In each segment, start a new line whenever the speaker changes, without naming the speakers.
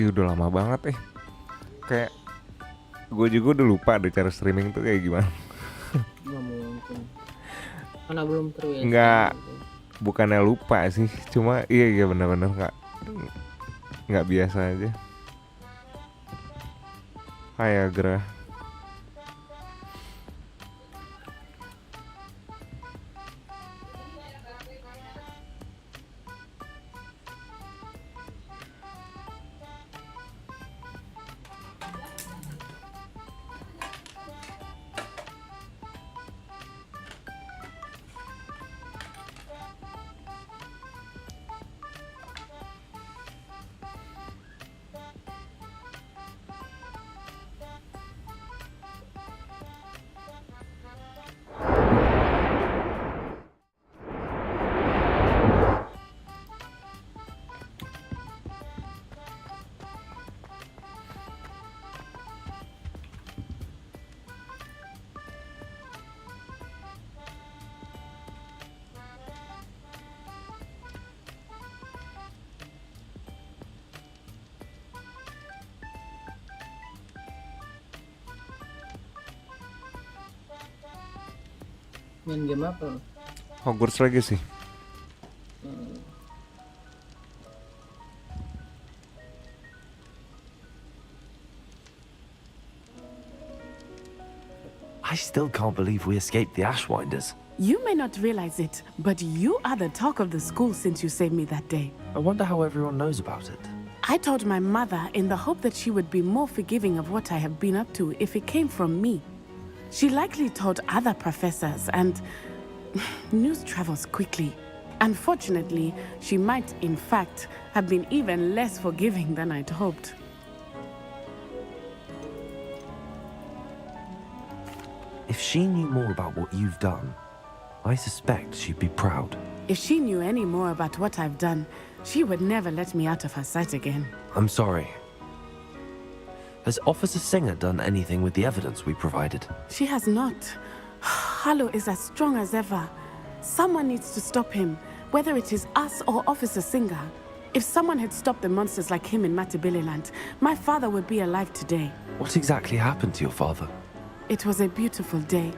udah lama banget kayak gue juga udah lupa deh cara streaming tuh kayak gimana.
Nggak mungkin karena belum terbiasa
Nggak,
gitu.
bukannya lupa sih, cuma iya benar-benar nggak biasa aja. Kayak gerah.
Main game apa lo?
Hogwarts Legacy.
I still can't believe we escaped the Ashwinders.
You may not realize it, but you are the talk of the school since you saved me that day.
I wonder how everyone knows about it.
I told my mother in the hope that she would be more forgiving of what I have been up to if it came from me. She likely told other professors, and news travels quickly. Unfortunately, she might, in fact, have been even less forgiving than I'd hoped.
If she knew more about what you've done, I suspect she'd be proud.
If she knew any more about what I've done, she would never let me out of her sight again.
I'm sorry. Has Officer Singer done anything with the evidence we provided?
She has not. Harlow is as strong as ever. Someone needs to stop him, whether it is us or Officer Singer. If someone had stopped the monsters like him in Matabeleland, my father would be alive today.
What exactly happened to your father?
It was a beautiful day.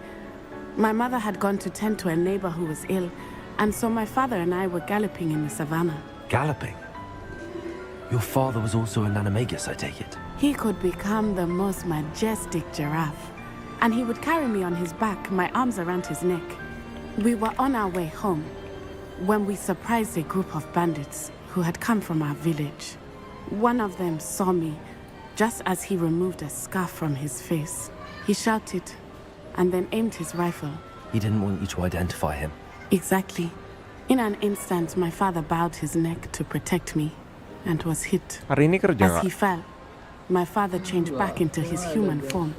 My mother had gone to tend to a neighbor who was ill, and so my father and I were galloping in the savannah.
Galloping? Your father was also an animagus, I take it?
He could become the most majestic giraffe, and he would carry me on his back, my arms around his neck. We were on our way home when we surprised a group of bandits who had come from our village. One of them saw me just as he removed a scarf from his face. He shouted and then aimed his rifle.
He didn't want you to identify him.
Exactly. In an instant, my father bowed his neck to protect me and was hit.
Hari ini kerja
As he fell, my father changed back into his human form.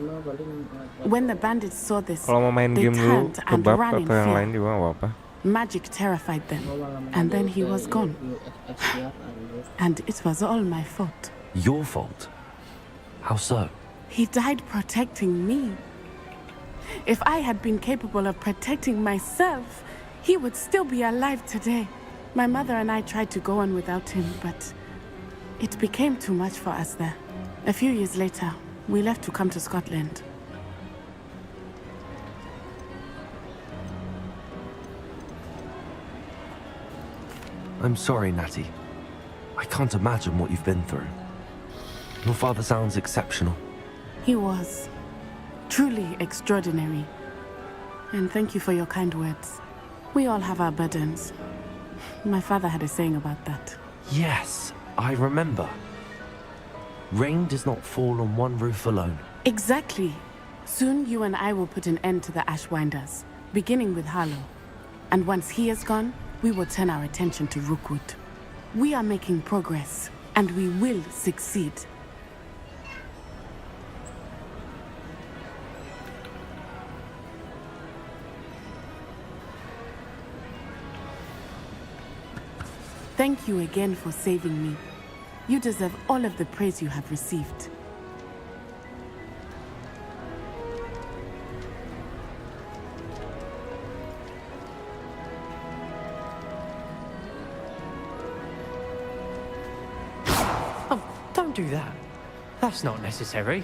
When the bandits saw this,
Kalau mau main
they
game dulu
turned and
kebab
ran in
atau yang lain
fear.
juga nggak apa-apa.
Magic terrified them, and then he was gone. And it was all my fault.
Your fault? How so?
He died protecting me. If I had been capable of protecting myself, he would still be alive today. My mother and I tried to go on without him, but it became too much for us there. A few years later, we left to come to Scotland.
I'm sorry, Natty. I can't imagine what you've been through. Your father sounds exceptional.
He was truly extraordinary. And thank you for your kind words. We all have our burdens. My father had a saying about that.
Yes, I remember. Rain does not fall on one roof alone.
Exactly. Soon you and I will put an end to the Ashwinders, beginning with Harlow. And once he is gone, we will turn our attention to Rookwood. We are making progress, and we will succeed. Thank you again for saving me. You deserve all of the praise you have received. Oh, don't
do that. That's not necessary.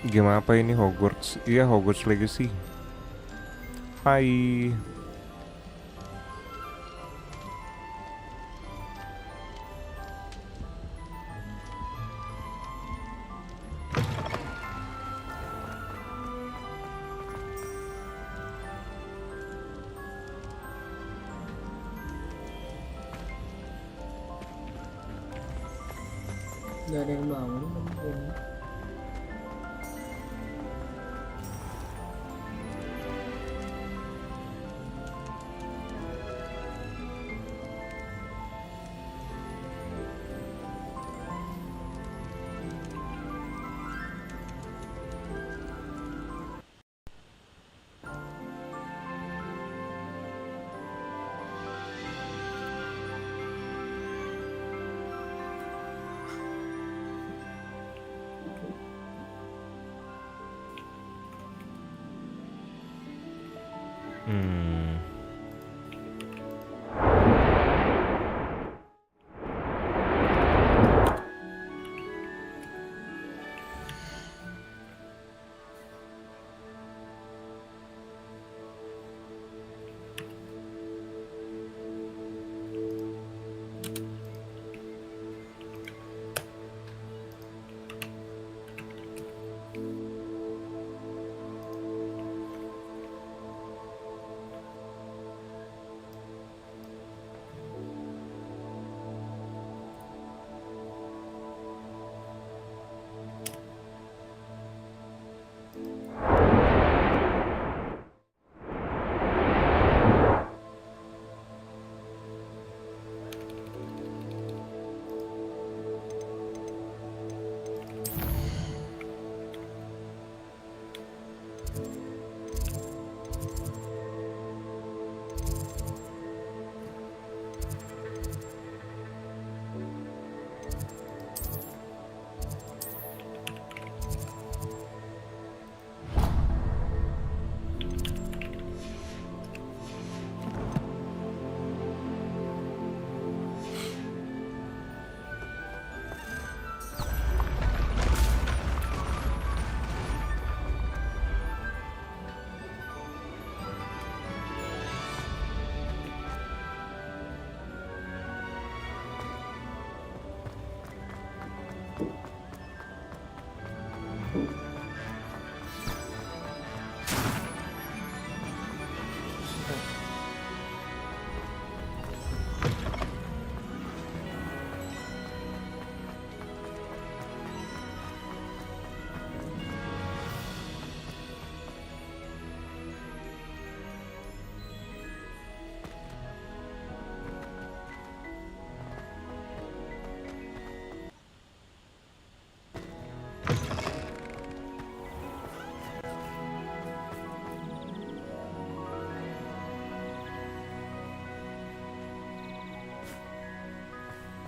Game apa ini? Hogwarts? Iya, Hogwarts Legacy. Hai.
Gak ada yang bangun mungkin.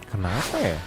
Kenapa ya?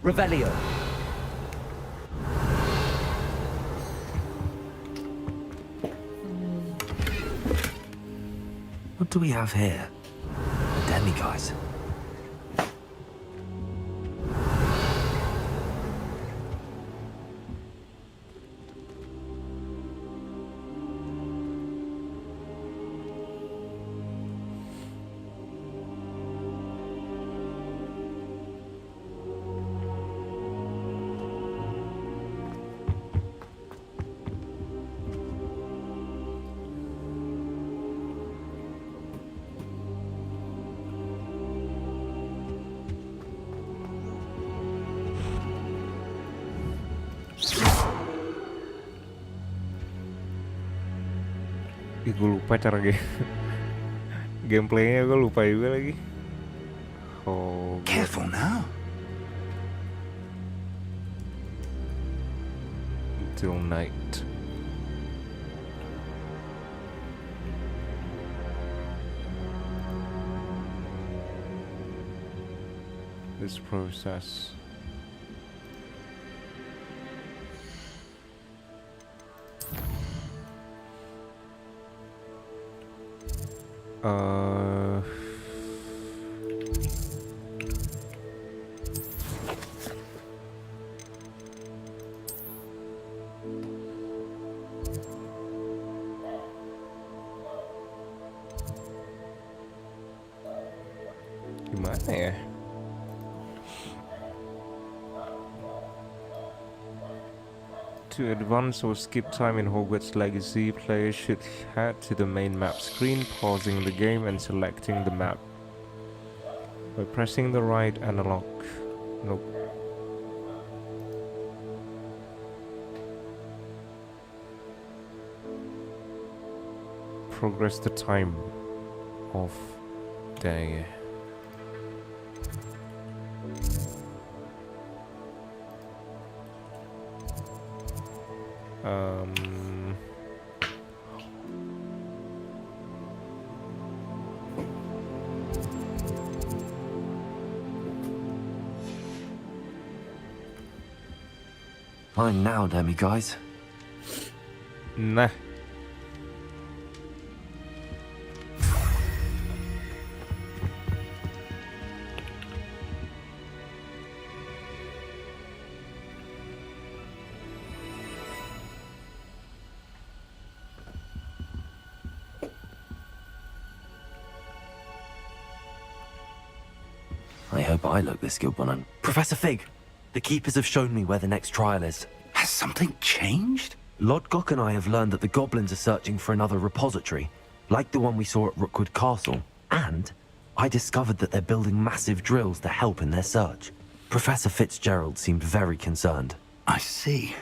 Revelio.
What do we have here? A demiguise.
Ih, gue lupa cara gameplaynya, gue lupa juga lagi. Oh,
Careful now.
until night. This process. Gimana ya? To advance or skip time in Hogwarts Legacy, players should head to the main map screen, pausing the game and selecting the map. By pressing the right analog. Nope. Progress the time of day.
Fine now, demiguise.
Nah.
I hope I look this good when I'm... Professor Fig! The Keepers have shown me where the next trial is.
Has something changed?
Lodgok and I have learned that the goblins are searching for another repository, like the one we saw at Rookwood Castle. And I discovered that they're building massive drills to help in their search. Professor Fitzgerald seemed very concerned.
I see.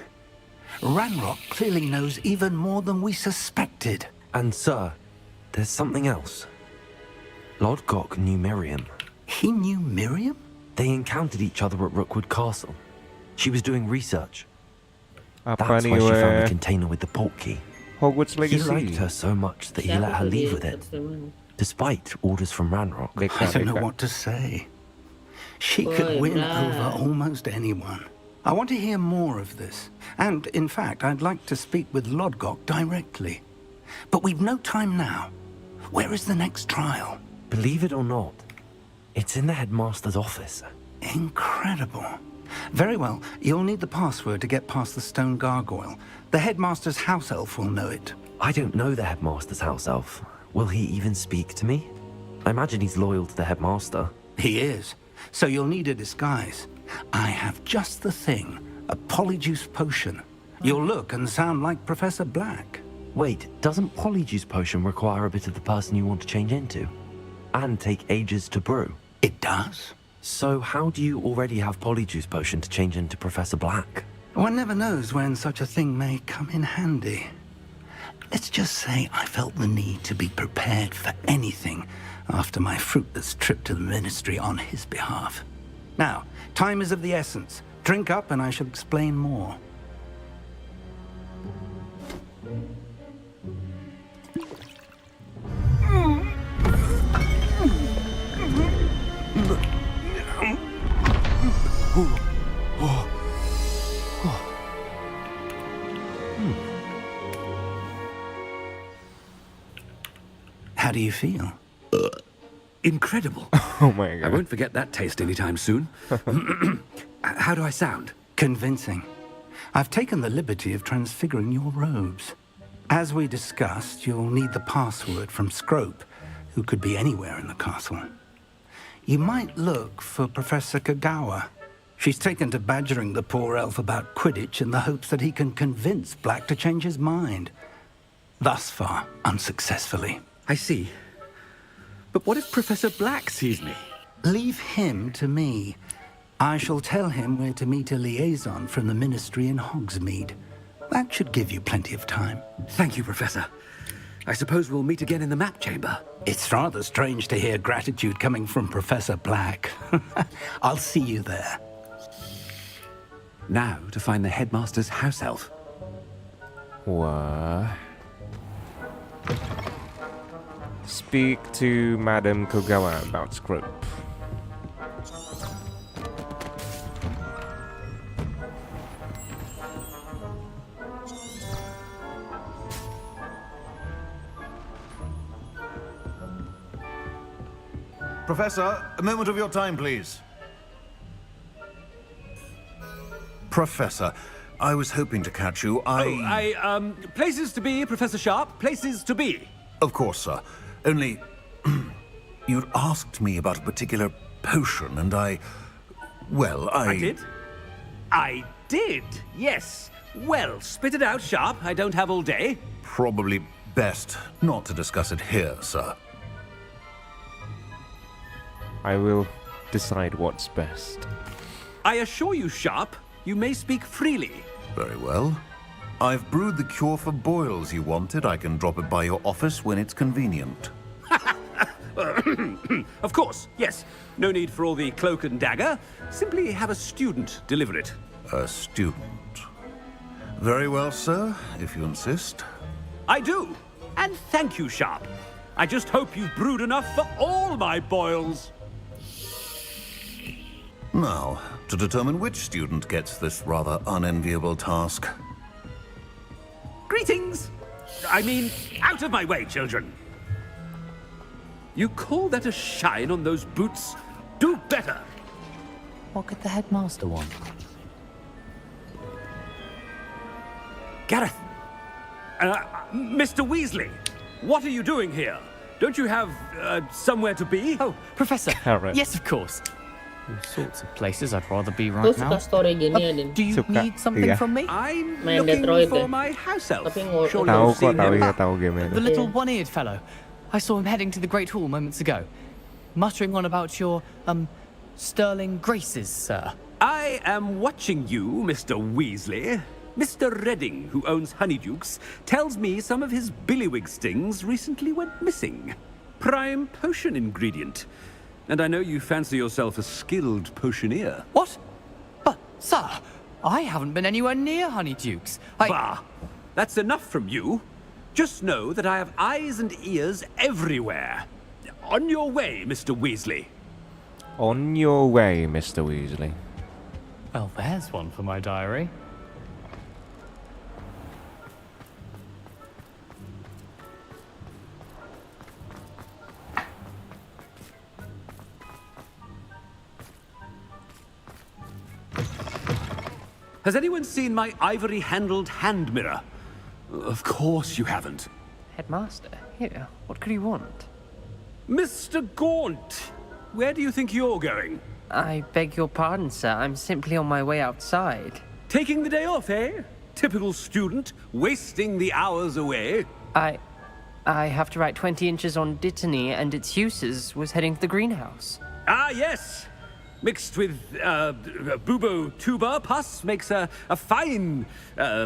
Ranrock clearly knows even more than we suspected.
And sir, there's something else. Lodgok knew Miriam.
He knew Miriam?
They encountered each other at Rookwood Castle. She was doing research.
Apa
That's
nih
why she found the
weh?
container with the port key.
Hogwarts
He
Legacy.
liked her so much that he let her leave with it, despite orders from Ranrock.
I don't know
BK.
what to say. She could win over almost anyone. I want to hear more of this. And, in fact, I'd like to speak with Lodgok directly. But we've no time now. Where is the next trial?
Believe it or not, it's in the headmaster's office.
Incredible. Very well. You'll need the password to get past the stone gargoyle. The headmaster's house elf will know it.
I don't know the headmaster's house elf. Will he even speak to me? I imagine he's loyal to the headmaster.
He is. So you'll need a disguise. I have just the thing. A polyjuice potion. You'll look and sound like Professor Black.
Wait, doesn't Polyjuice Potion require a bit of the person you want to change into? And take ages to brew?
It does.
So how do you already have Polyjuice Potion to change into Professor Black?
One never knows when such a thing may come in handy. Let's just say I felt the need to be prepared for anything after my fruitless trip to the ministry on his behalf. Now, time is of the essence. Drink up and I shall explain more. How do you feel?
Incredible.
Oh my
I
god.
won't forget that taste anytime soon. How do I sound?
Convincing. I've taken the liberty of transfiguring your robes. As we discussed, you'll need the password from Scrope, who could be anywhere in the castle. You might look for Professor Kagawa. She's taken to badgering the poor elf about Quidditch in the hopes that he can convince Black to change his mind. Thus far, unsuccessfully.
I see. But what if Professor Black sees me?
Leave him to me. I shall tell him where to meet a liaison from the Ministry in Hogsmeade. That should give you plenty of time.
Thank you, Professor. I suppose we'll meet again in the map chamber.
It's rather strange to hear gratitude coming from Professor Black. I'll see you there.
Now to find the headmaster's house elf.
What? Speak to Madame Kogawa about Scrope.
Professor, a moment of your time, please. Professor, I was hoping to catch you.
Places to be, Professor Sharp, places to be.
Of course, sir. Only, you'd asked me about a particular potion, and I
I did, yes. Well, spit it out, Sharp. I don't have all day.
Probably best not to discuss it here, sir.
I will decide what's best.
I assure you, Sharp, you may speak freely.
Very well. I've brewed the cure for boils you wanted. I can drop it by your office when it's convenient.
Of course, yes. No need for all the cloak and dagger. Simply have a student deliver it.
A student. Very well, sir, if you insist.
I do. And thank you, Sharp. I just hope you've brewed enough for all my boils.
Now, to determine which student gets this rather unenviable task.
Greetings! I mean, out of my way, children. You call that a shine on those boots? Do better!
What could the headmaster want?
Gareth! Mr. Weasley, what are you doing here? Don't you have, somewhere to be?
Oh, Professor.
Alright.
Yes, of course. All sorts of places I'd rather be
Gue
right
suka
now.
story gini Adin.
Do you
Suka,
need something
iya.
from me?
I'm
Main
looking
Detroit
for
deh.
my house elf.
Tapi ngurus-
Surely
Tahu
you've
kok,
seen
tahu
him.
ya, tahu game
The
ini.
little
Yeah.
one-eared fellow. I saw him heading to the Great Hall moments ago, muttering on about your, sterling graces, sir.
I am watching you, Mr. Weasley. Mr. Redding, who owns Honeydukes, tells me some of his billywig stings recently went missing. Prime potion ingredient. And I know you fancy yourself a skilled potioneer.
What? But, sir, I haven't been anywhere near Honeydukes.
Bah! That's enough from you. Just know that I have eyes and ears everywhere. On your way, Mr. Weasley.
On your way, Mr. Weasley.
Well, there's one for my diary.
Has anyone seen my ivory-handled hand mirror? Of course you haven't.
Headmaster? Here, what could he want?
Mr. Gaunt, where do you think you're going?
I beg your pardon, sir. I'm simply on my way outside.
Taking the day off, eh? Typical student, wasting the hours away.
I have to write 20 inches on Dittany and its uses. Was heading to the greenhouse.
Ah, yes. Mixed with bubo tuba pus makes a fine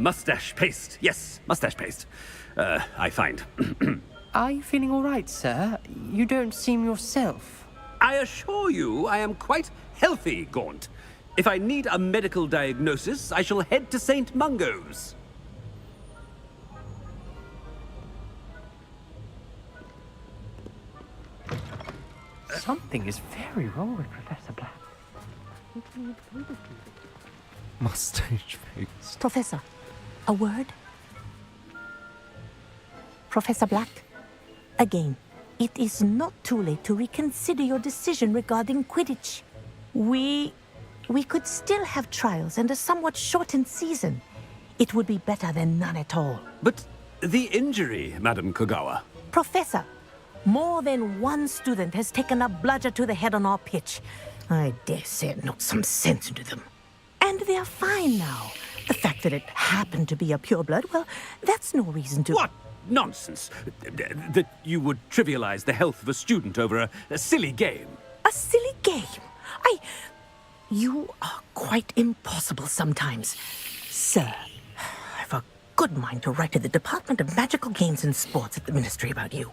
mustache paste. Yes, mustache paste. I find.
Are you feeling all right, sir? You don't seem yourself.
I assure you I am quite healthy, Gaunt. If I need a medical diagnosis, I shall head to St. Mungo's.
Something is very wrong with Professor Black.
Mustache face.
Professor, a word? Professor Black, again, It is not too late to reconsider your decision regarding Quidditch. We could still have trials and a somewhat shortened season. It would be better than none at all.
But the injury, Madam Kogawa.
Professor, more than one student has taken a bludger to the head on our pitch. I dare say it knocked some sense into them. And they're fine now. The fact that it happened to be a pureblood, well, that's no reason to...
What nonsense! That you would trivialize the health of a student over a silly game.
A silly game? You are quite impossible sometimes. Sir, I've a good mind to write to the Department of Magical Games and Sports at the Ministry about you.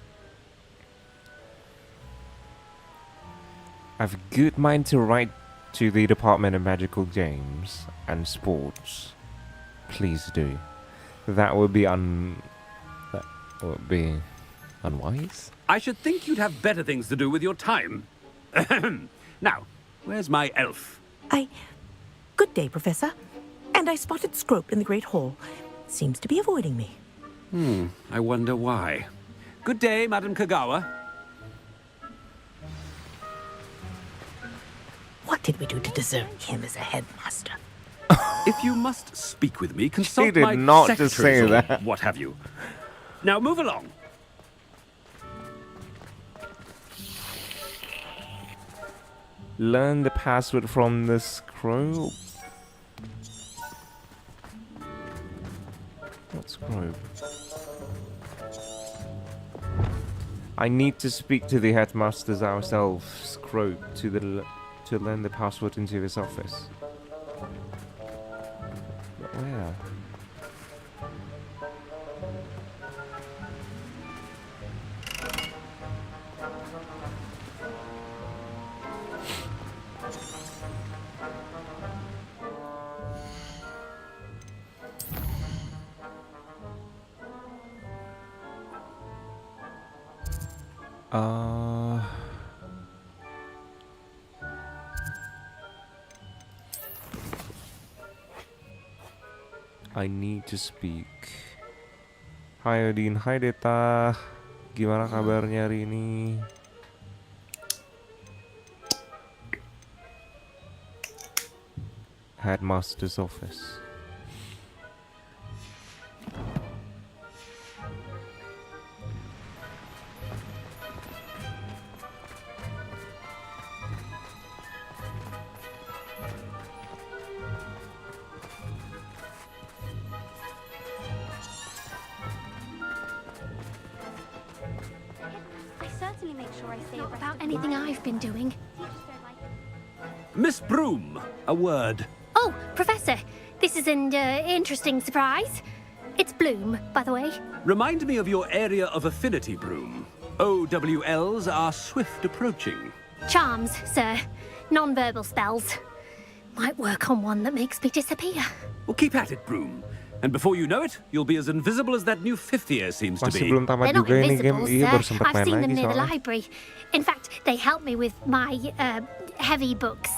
I've a good mind to write to the Department of Magical Games and Sports. Please do. That would be unwise.
I should think you'd have better things to do with your time. Now, where's my elf?
Good day, Professor. And I spotted Scrope in the Great Hall. Seems to be avoiding me.
I wonder why. Good day, Madam Kogawa.
What did we do to deserve him as a headmaster?
If you must speak with me, consult
did
my
not just say
secretaries or
that.
what have you. Now move along.
Learn the password from the scroll. What scroll? I need to speak to the headmasters ourselves, Scrope, to learn the password into his office. But where? I need to speak. Hai Odin, hai Deta. Gimana kabarnya hari ini? Headmaster's office.
Anything I've been doing.
Miss Broom, a word.
Oh, Professor, this is an interesting surprise. It's Bloom, by the way.
Remind me of your area of affinity, Broom. OWLs are swift approaching.
Charms, sir. Non-verbal spells. Might work on one that makes me disappear.
Well, keep at it, Broom. And before you know it, you'll be as invisible as that new fifth year seems to
Masih
be.
belum tamat
They're not
juga ini game.
invisible,
Iya, baru
sir.
sempat
I've
main
seen them
lagi
near the
soalnya.
library. In fact, they help me with my heavy books.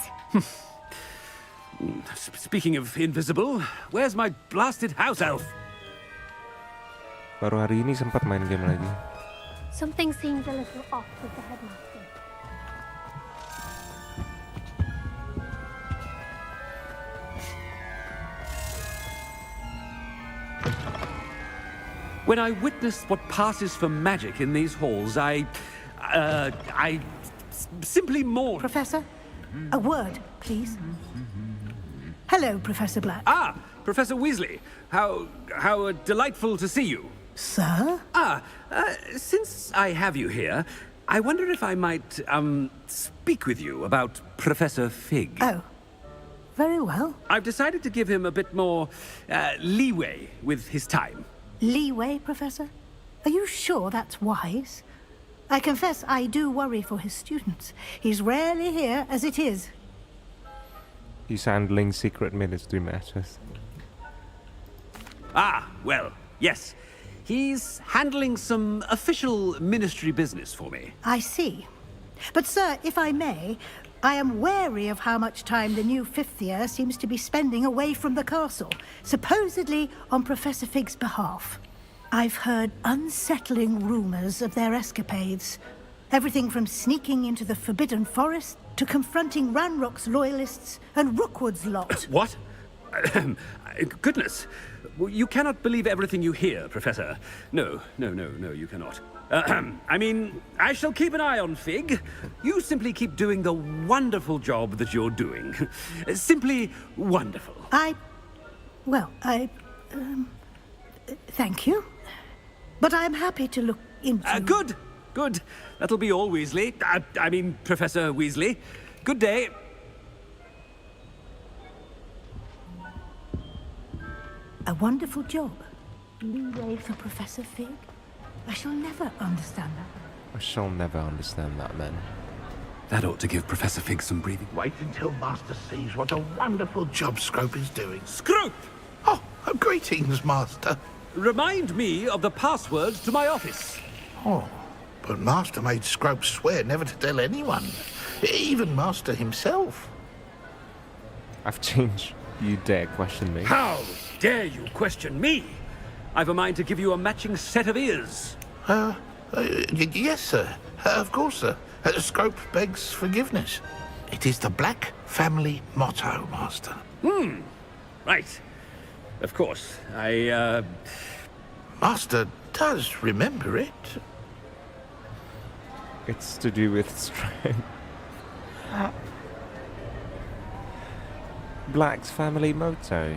Speaking of invisible, where's my blasted house elf?
Baru hari ini sempat main game lagi.
Something seems a little off with the headmaster.
When I witness what passes for magic in these halls, I simply mourn.
Professor, a word, please. Hello, Professor Black.
Ah, Professor Weasley. How delightful to see you.
Sir?
Since I have you here, I wonder if I might, speak with you about Professor Fig.
Oh, very well.
I've decided to give him a bit more, leeway with his time.
Leeway, Professor? Are you sure that's wise? I confess I do worry for his students. He's rarely here as it is.
He's handling secret ministry matters.
Ah, well, yes. He's handling some official ministry business for me.
I see. But, sir, if I may, I am wary of how much time the new fifth year seems to be spending away from the castle, supposedly on Professor Fig's behalf. I've heard unsettling rumors of their escapades. Everything from sneaking into the Forbidden Forest to confronting Ranrock's loyalists and Rookwood's lot.
What? Goodness. You cannot believe everything you hear, Professor. No, you cannot. I mean, I shall keep an eye on Fig. You simply keep doing the wonderful job that you're doing. Simply wonderful.
Thank you. But I'm happy to look into...
Good. That'll be all, Weasley. I mean, Professor Weasley. Good day.
A wonderful job. Leeway for Professor Fig. I shall never understand that.
I shall never understand that, then.
That ought to give Professor Fig some breathing.
Wait until Master sees what a wonderful job Scrope is doing.
Scrope!
Oh, greetings, Master.
Remind me of the password to my office.
Oh, but Master made Scrope swear never to tell anyone, even Master himself.
I've changed. You dare question me?
How dare you question me? I've a mind to give you a matching set of ears.
Yes, sir. Of course, sir. Scrope begs forgiveness. It is the Black family motto, Master.
Right. Of course.
Master does remember it.
It's to do with strength. Black's family motto.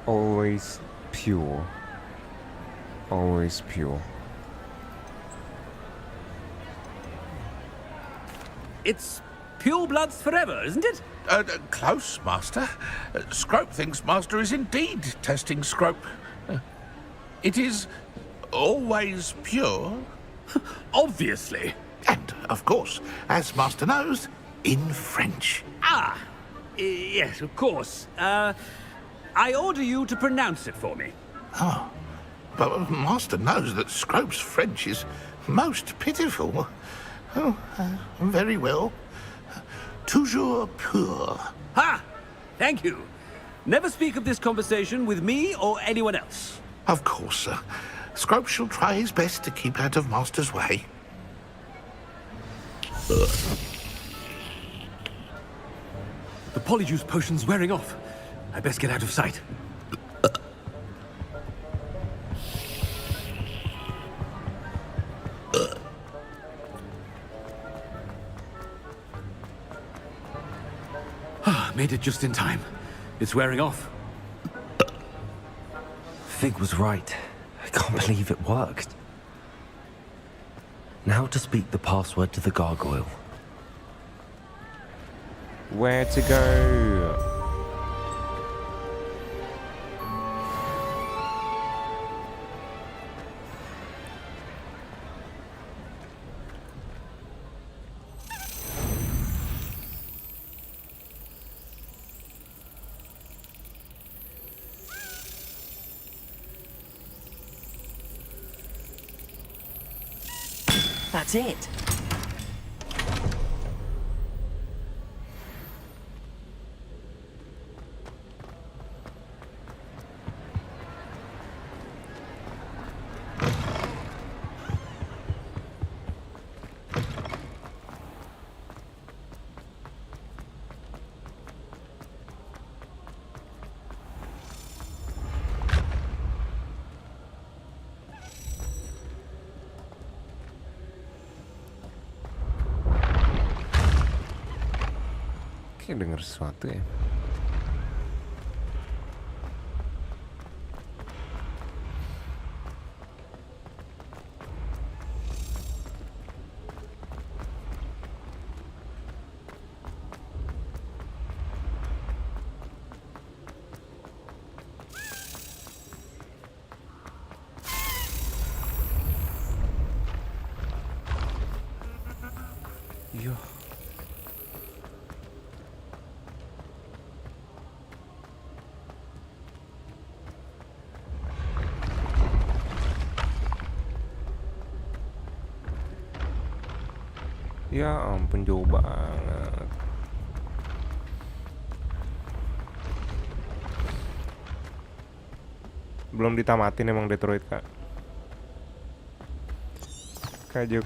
Always pure. Always pure.
It's pure bloods forever, isn't it?
Close, Master. Scrope thinks Master is indeed testing Scrope. It is always pure.
Obviously.
And, of course, as Master knows, in French.
Yes, of course. I order you to pronounce it for me.
Oh, but Master knows that Scrope's French is most pitiful. Oh, very well. Toujours pur.
Ha! Thank you. Never speak of this conversation with me or anyone else.
Of course, sir. Scrope shall try his best to keep out of Master's way.
The polyjuice potion's wearing off. I best get out of sight. Made it just in time. It's wearing off.
Fig was right. I can't believe it worked. Now to speak the password to the gargoyle.
Where to go?
That's it.
Kayak denger sesuatu ya. Yo. Ya ampun, jauh banget. Belum ditamatin emang Detroit, Kak. Kaju.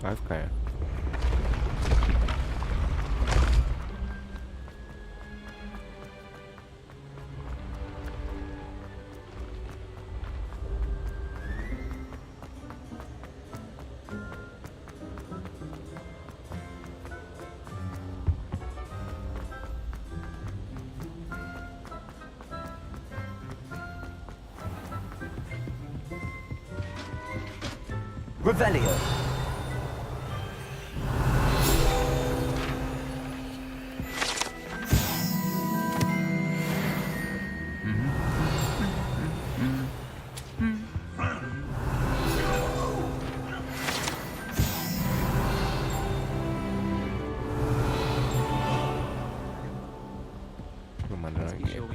Live kayak.
Revelio.
Belum ada lagi. Ya.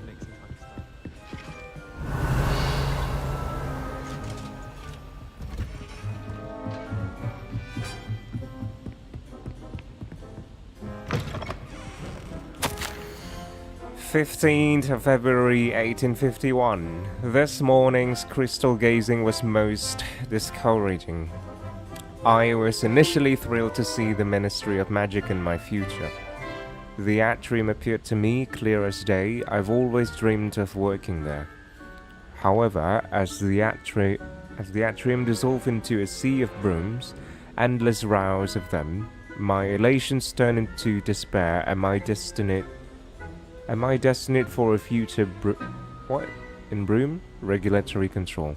15th of February 1851. This morning's crystal gazing was most discouraging. I was initially thrilled to see the Ministry of Magic in my future. The atrium appeared to me clear as day. I've always dreamed of working there. However, as the atrium dissolved into a sea of brooms, endless rows of them, my elations turned into despair. Am I destined for a future broom? Regulatory control.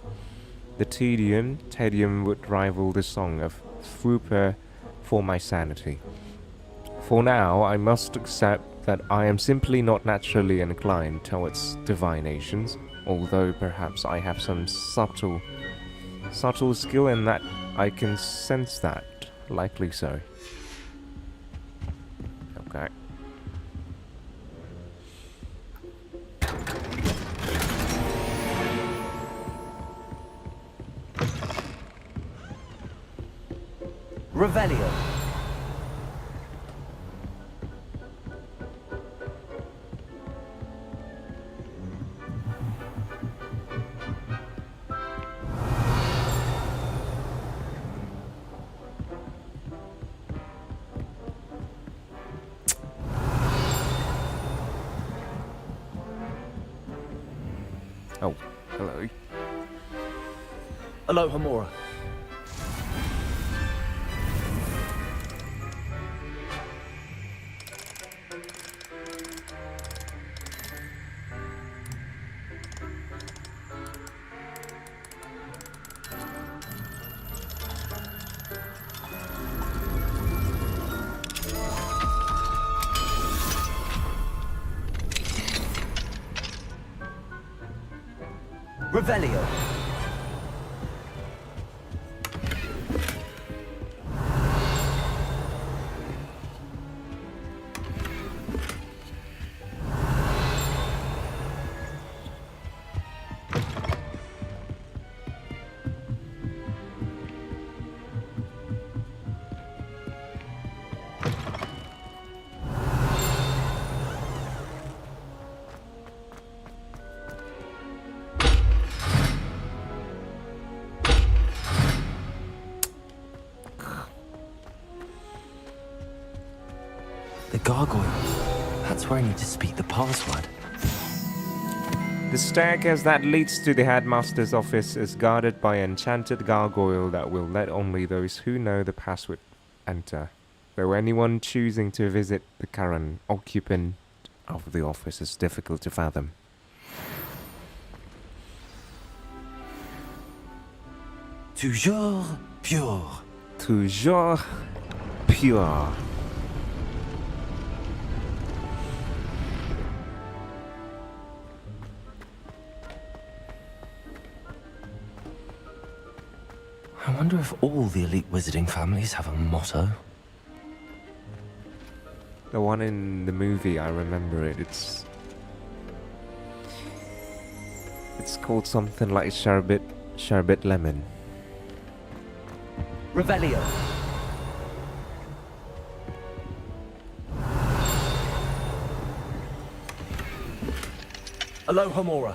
The tedium would rival the song of Swooper for my sanity. For now, I must accept that I am simply not naturally inclined towards divinations, although perhaps I have some subtle skill in that I can sense that. Likely so. Okay.
Revelio.
Oh, hello.
Aloha Mora. Revelio. The gargoyle. That's where I need to speak the password.
The staircase that leads to the headmaster's office is guarded by an enchanted gargoyle that will let only those who know the password enter, though anyone choosing to visit the current occupant of the office is difficult to fathom.
Toujours pure.
Toujours pure.
I wonder if all the elite wizarding families have a motto.
The one in the movie, I remember it. It's called something like Sherbet Lemon.
Revelio. Aloha Mora.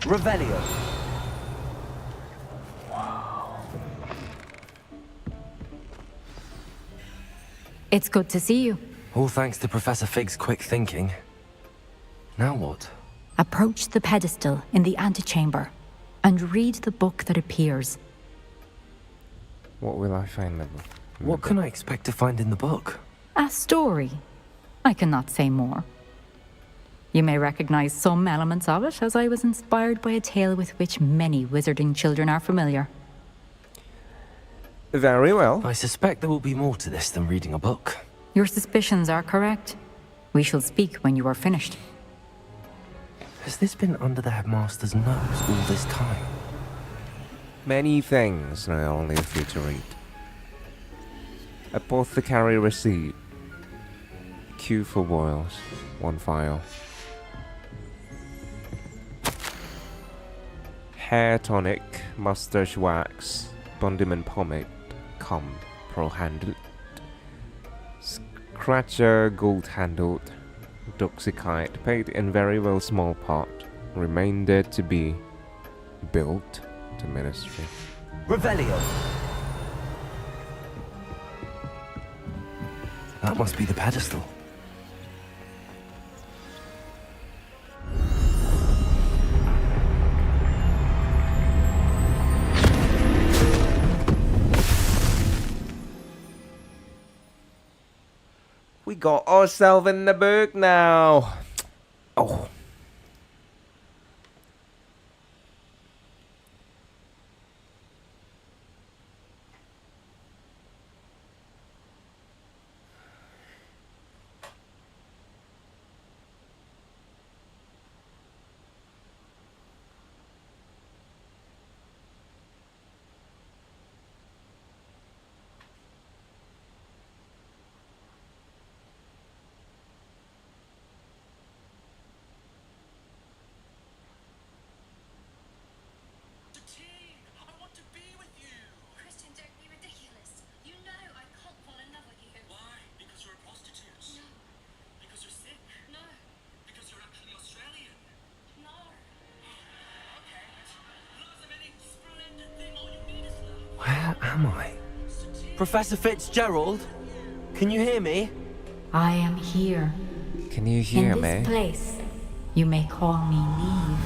Revelio.
It's good to see you.
All thanks to Professor Fig's quick thinking. Now what?
Approach the pedestal in the antechamber and read the book that appears.
What will I find there?
What can I expect to find in the book?
A story. I cannot say more. You may recognize some elements of it, as I was inspired by a tale with which many wizarding children are familiar.
Very well.
I suspect there will be more to this than reading a book.
Your suspicions are correct. We shall speak when you are finished.
Has this been under the headmaster's nose all this time?
Many things, and only a few to read. Apothecary receipt. Q for boils. 1 file. Hair tonic, mustache wax, Bondiment pomade, cum, pro-handled. Scratcher gold handled. Doxykite paid in very well small part. Remainder to be built to ministry.
Revelio. That must be the pedestal.
We got ourselves in the book now. Oh.
Where am I? Professor Fitzgerald? Can you hear me?
I am here.
Can you hear
In
me?
this place, you may call me Neve.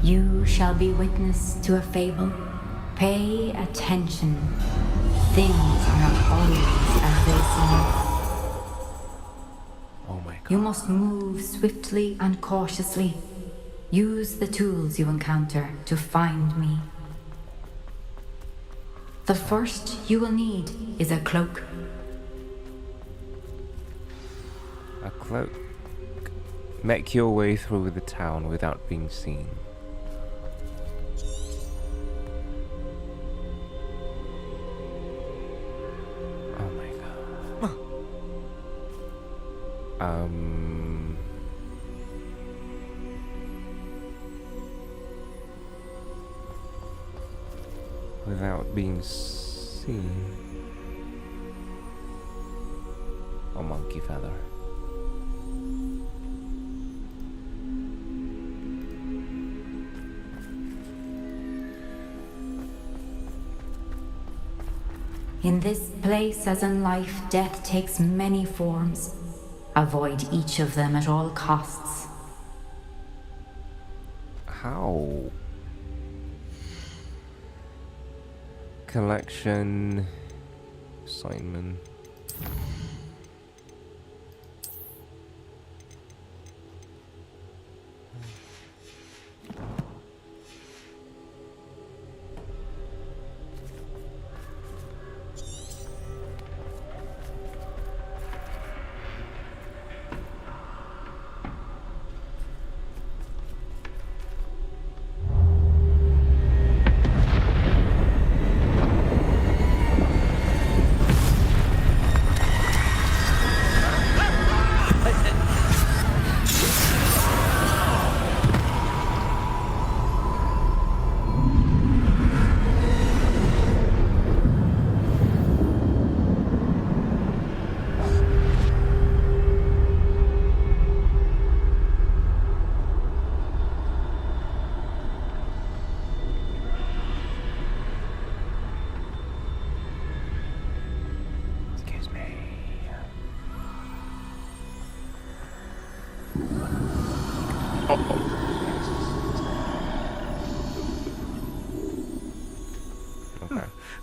You shall be witness to a fable. Pay attention. Things are not always as they seem.
Oh my god.
You must move swiftly and cautiously. Use the tools you encounter to find me. The first you will need is a cloak.
A cloak. Make your way through the town without being seen. Oh my god. Without being seen. A monkey feather.
In this place, as in life, death takes many forms. Avoid each of them at all costs.
How? Collection. Assignment.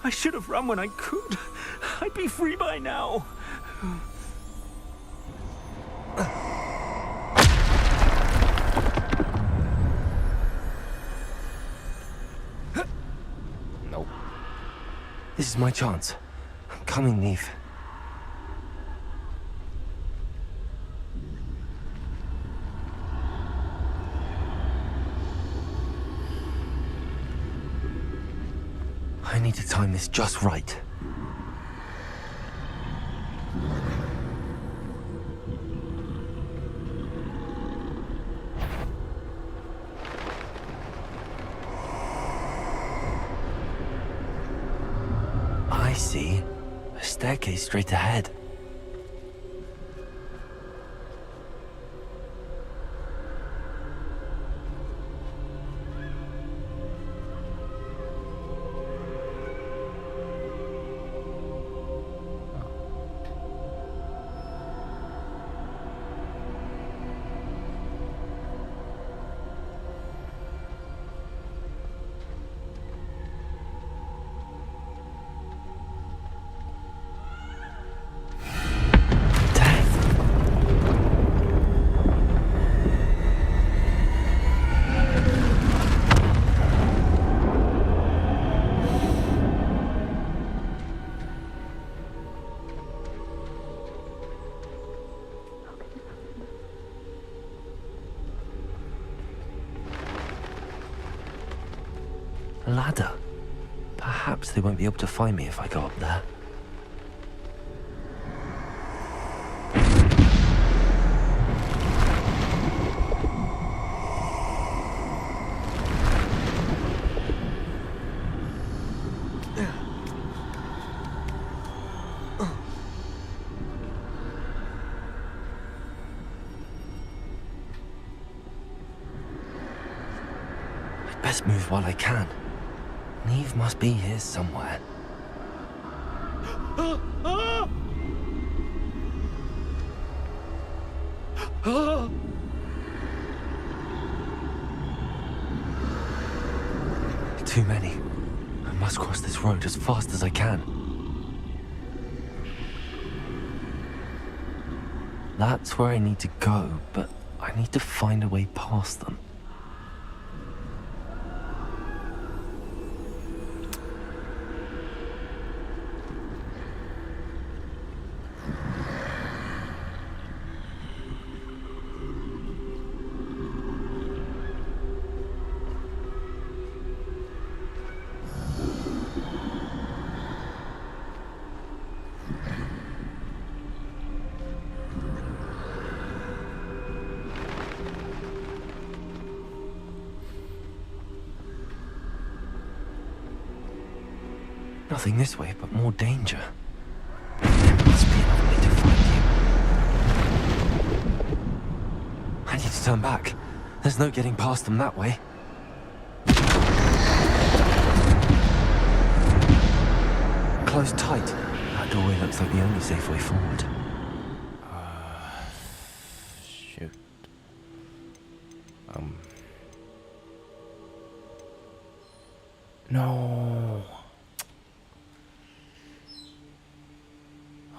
I should have run when I could. I'd be free by now.
Nope. This is my chance. I'm coming, Neve. I need to time this just right. I see. A staircase straight ahead. A ladder. Perhaps they won't be able to find me if I go up there. I'd best move while I can. Neve must be here somewhere. Too many. I must cross this road as fast as I can. That's where I need to go, but I need to find a way past them. Nothing this way, but more danger. There must be another way to find you. I need to turn back. There's no getting past them that way. Close tight. That doorway looks like the only safe way forward.
Shoot. No.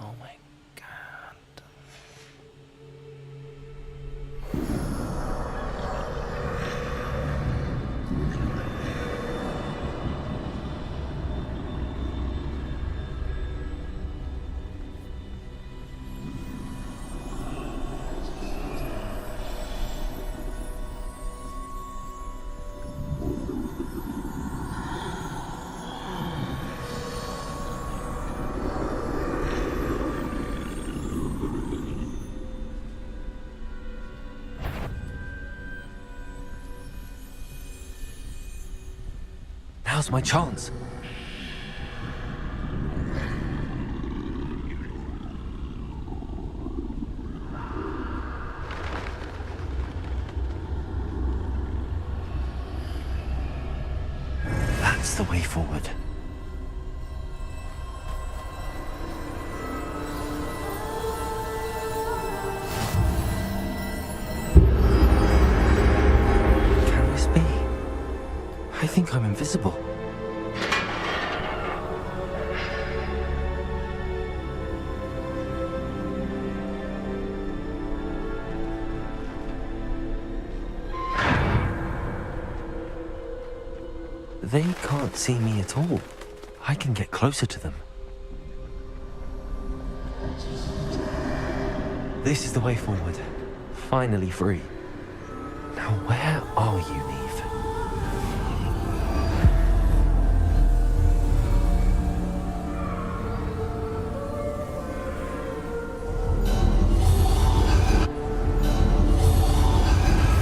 Oh my god.
Now's my chance. That's the way forward. Can this be? I think I'm invisible. They can't see me at all. I can get closer to them. This is the way forward. Finally free. Now where are you, Neve?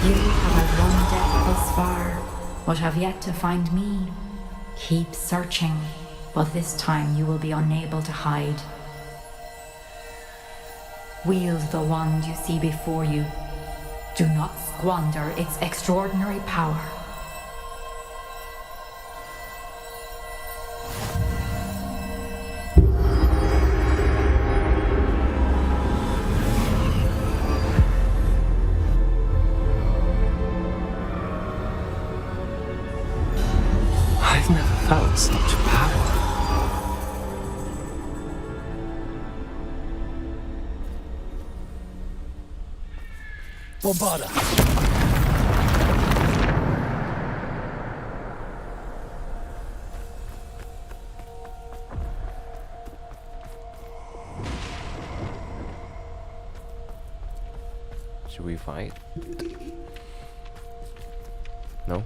You have outrun death thus far, but have yet to find me. Keep searching, but this time you will be unable to hide. Wield the wand you see before you. Do not squander its extraordinary power.
I've never felt such power.
Bombarda.
Should we fight? No?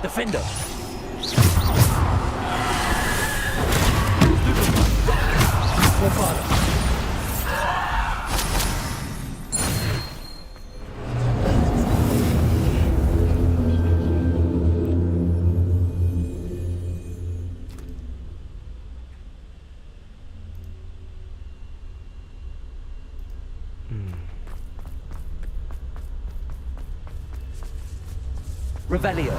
Defender.
Revelio.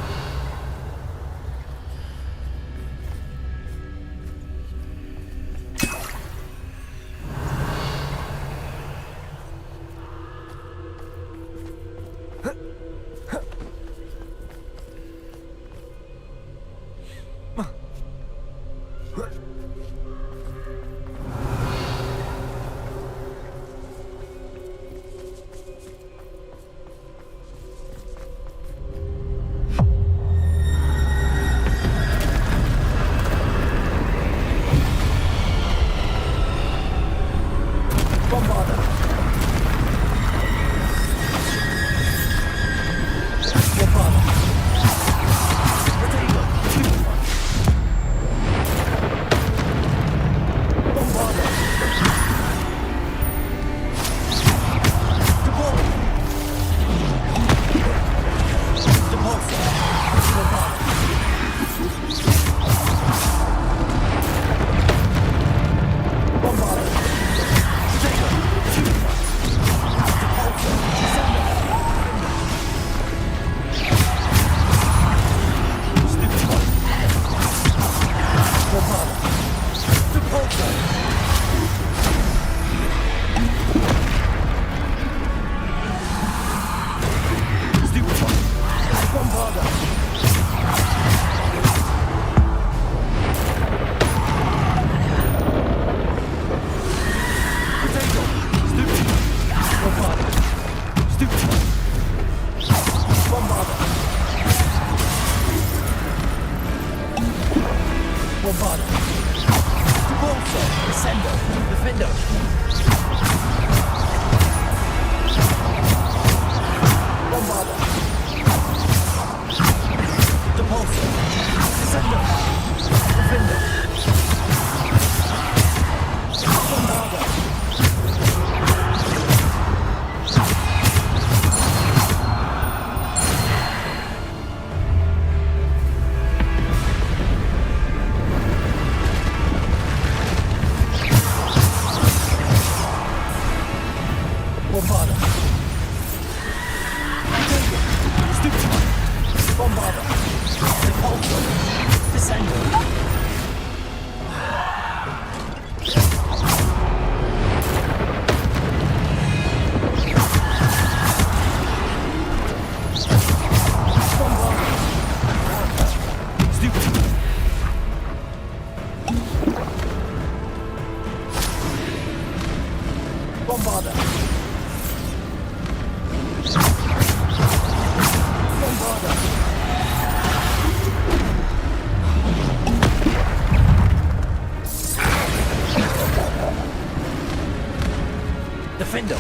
Defender!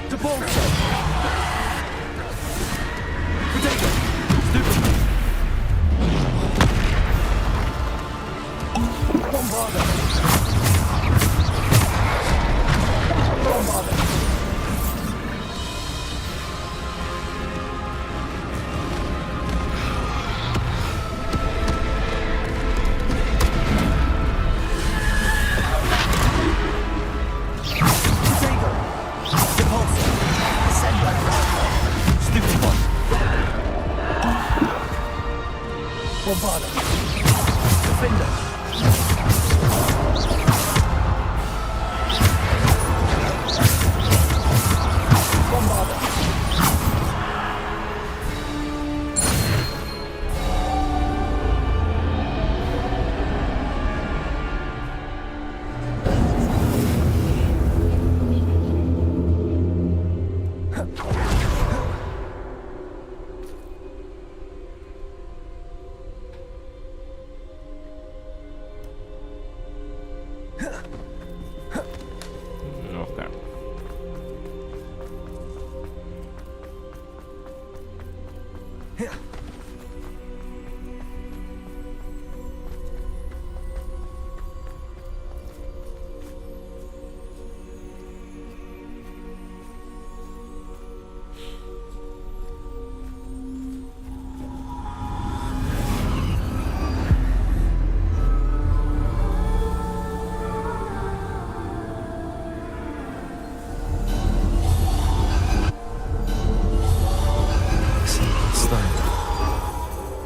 To bolster! Potato! Stupid! Bombarder! Bombarder! Bombarder. Defender. Bombarder.
Okay.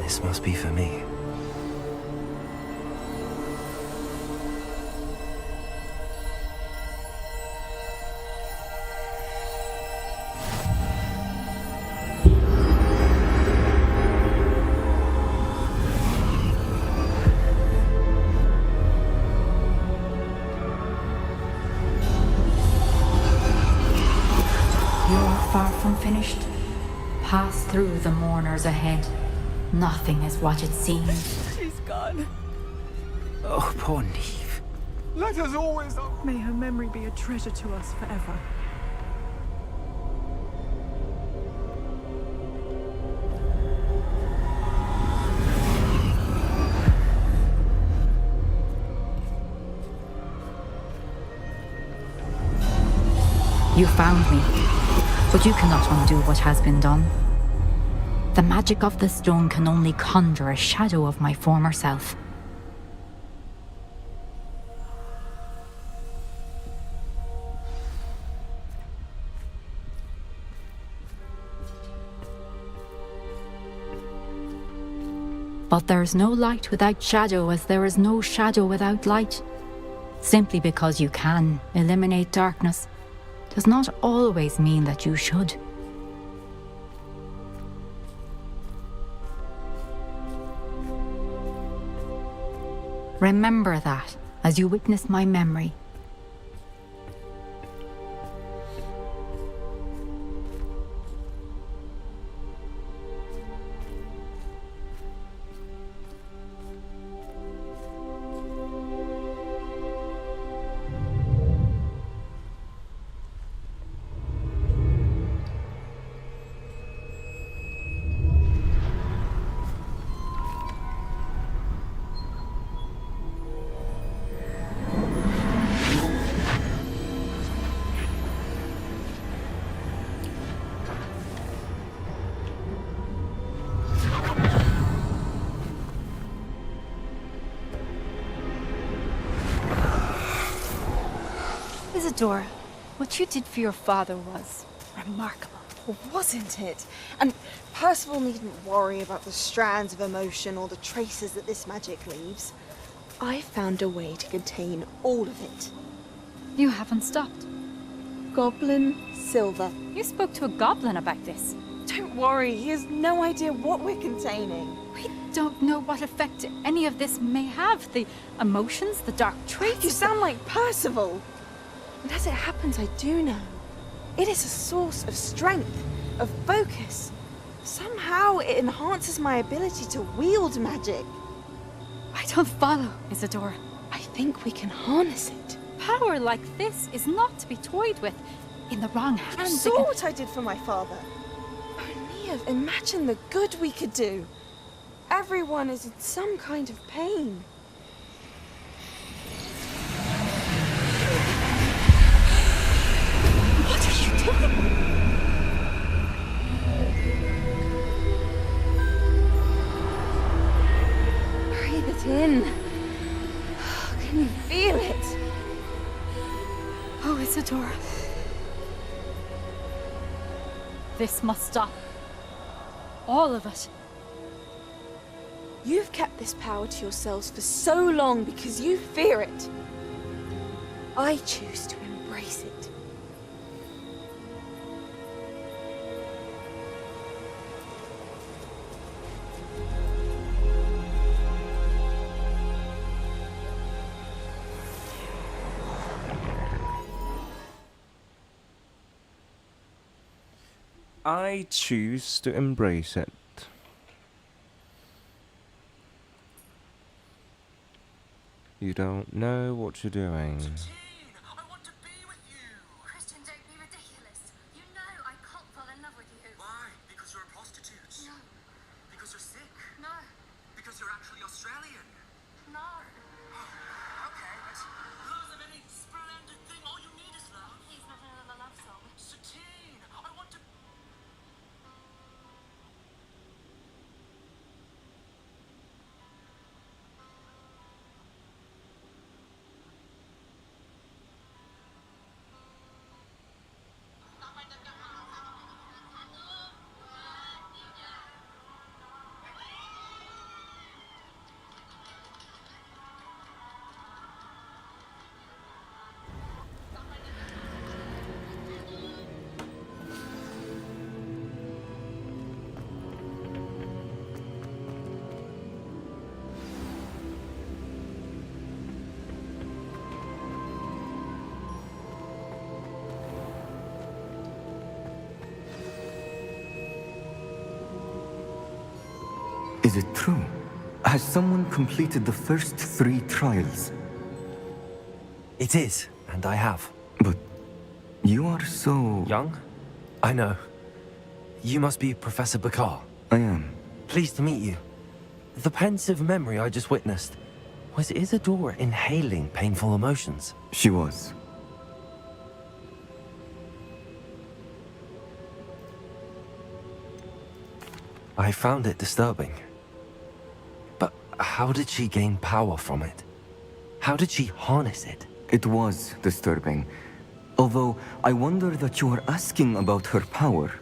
This must be for me.
You're far from finished. Pass through the mourners ahead. Nothing is what it seems.
She's gone.
Oh, poor Neve.
Let us always... May her memory be a treasure to us forever.
You found me, but you cannot undo what has been done. The magic of the stone can only conjure a shadow of my former self. But there is no light without shadow, as there is no shadow without light. Simply because you can eliminate darkness does not always mean that you should. Remember that as you witness my memory.
Isadora, what you did for your father was remarkable, wasn't it? And Percival needn't worry about the strands of emotion or the traces that this magic leaves. I found a way to contain all of it.
You haven't stopped.
Goblin silver.
You spoke to a goblin about this.
Don't worry, he has no idea what we're containing.
We don't know what effect any of this may have. The emotions, the dark traits.
You sound like Percival. And as it happens, I do know. It is a source of strength, of focus. Somehow it enhances my ability to wield magic.
I don't follow, Isadora.
I think we can harness it.
Power like this is not to be toyed with. In the wrong
You
hands,
saw what I did for my father. O'Neill, imagine the good we could do. Everyone is in some kind of pain.
What are you doing?
Breathe it in. Can you feel it?
Oh, Isadora. This must stop. All of it.
You've kept this power to yourselves for so long because you fear it. I choose to embrace it.
I choose to embrace it. You don't know what you're doing.
I want to be with you! Christian, don't be ridiculous. You know I can't fall in love with you.
Why? Because you're a prostitute?
No.
Because you're sick?
No.
Because you're actually Australian?
No.
Okay, but love of any splendid thing, all you need is love.
Please, not another love song.
Satine, I want to...
Is it true? Has someone completed the first 3 trials?
It is, and I have.
But you are so...
Young? I know. You must be Professor Bakar.
I am.
Pleased to meet you. The pensive memory I just witnessed. Was Isadora inhaling painful emotions?
She was.
I found it disturbing. But how did she gain power from it? How did she harness it?
It was disturbing. Although I wonder that you are asking about her power.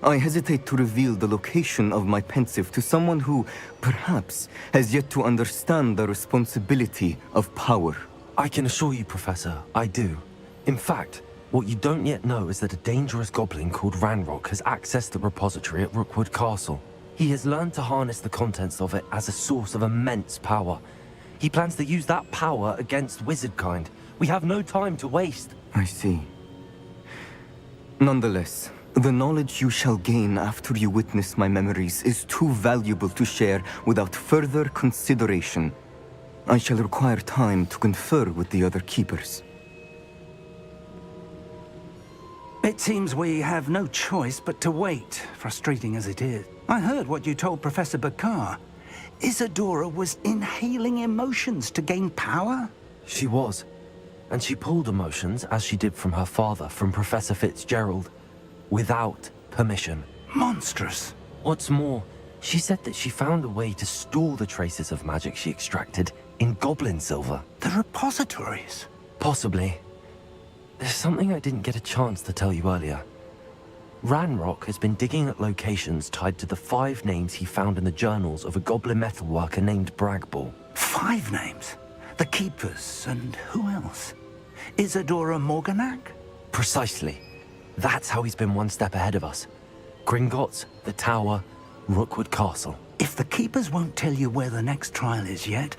I hesitate to reveal the location of my pensive to someone who, perhaps, has yet to understand the responsibility of power.
I can assure you, Professor, I do. In fact, what you don't yet know is that a dangerous goblin called Ranrock has accessed the repository at Rookwood Castle. He has learned to harness the contents of it as a source of immense power. He plans to use that power against wizardkind. We have no time to waste.
I see. Nonetheless, the knowledge you shall gain after you witness my memories is too valuable to share without further consideration. I shall require time to confer with the other keepers.
It seems we have no choice but to wait, frustrating as it is. I heard what you told Professor Bakar. Isadora was inhaling emotions to gain power?
She was. And she pulled emotions, as she did from her father, from Professor Fitzgerald, without permission.
Monstrous.
What's more, she said that she found a way to store the traces of magic she extracted in goblin silver.
The repositories?
Possibly. There's something I didn't get a chance to tell you earlier. Ranrock has been digging at locations tied to the 5 names he found in the journals of a goblin metalworker named Bragball.
5 names? The Keepers, and who else? Isadora Morganac?
Precisely. That's how he's been one step ahead of us. Gringotts, the Tower, Rookwood Castle.
If the Keepers won't tell you where the next trial is yet,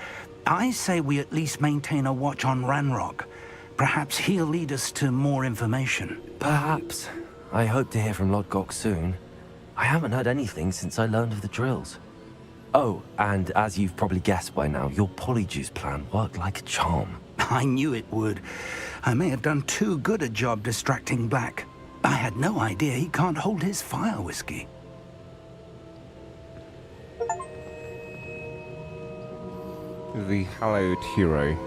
I say we at least maintain a watch on Ranrock. Perhaps he'll lead us to more information.
Perhaps. I hope to hear from Lodgok soon. I haven't heard anything since I learned of the drills. Oh, and as you've probably guessed by now, your polyjuice plan worked like a charm.
I knew it would. I may have done too good a job distracting Black. I had no idea he can't hold his fire whiskey.
The hallowed hero.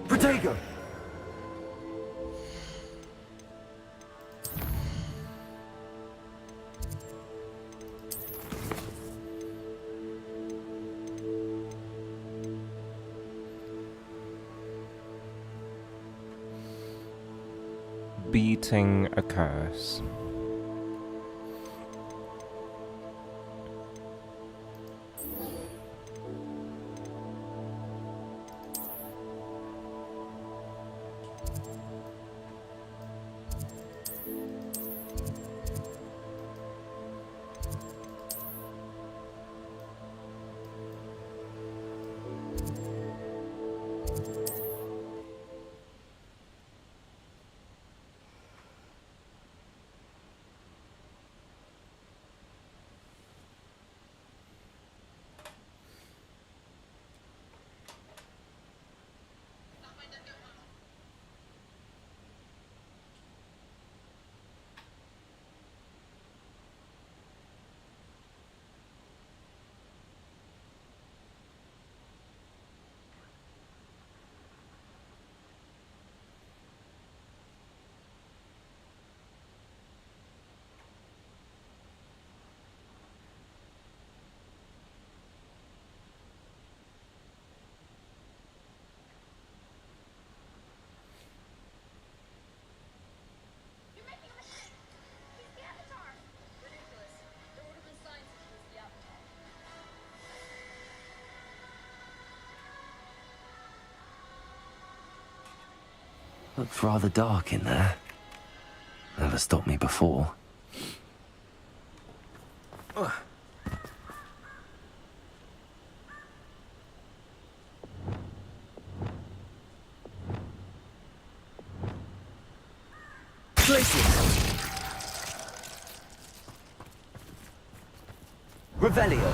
Protego!
Beating a curse.
Looks rather dark in there. Never stopped me before. Places! Revelio!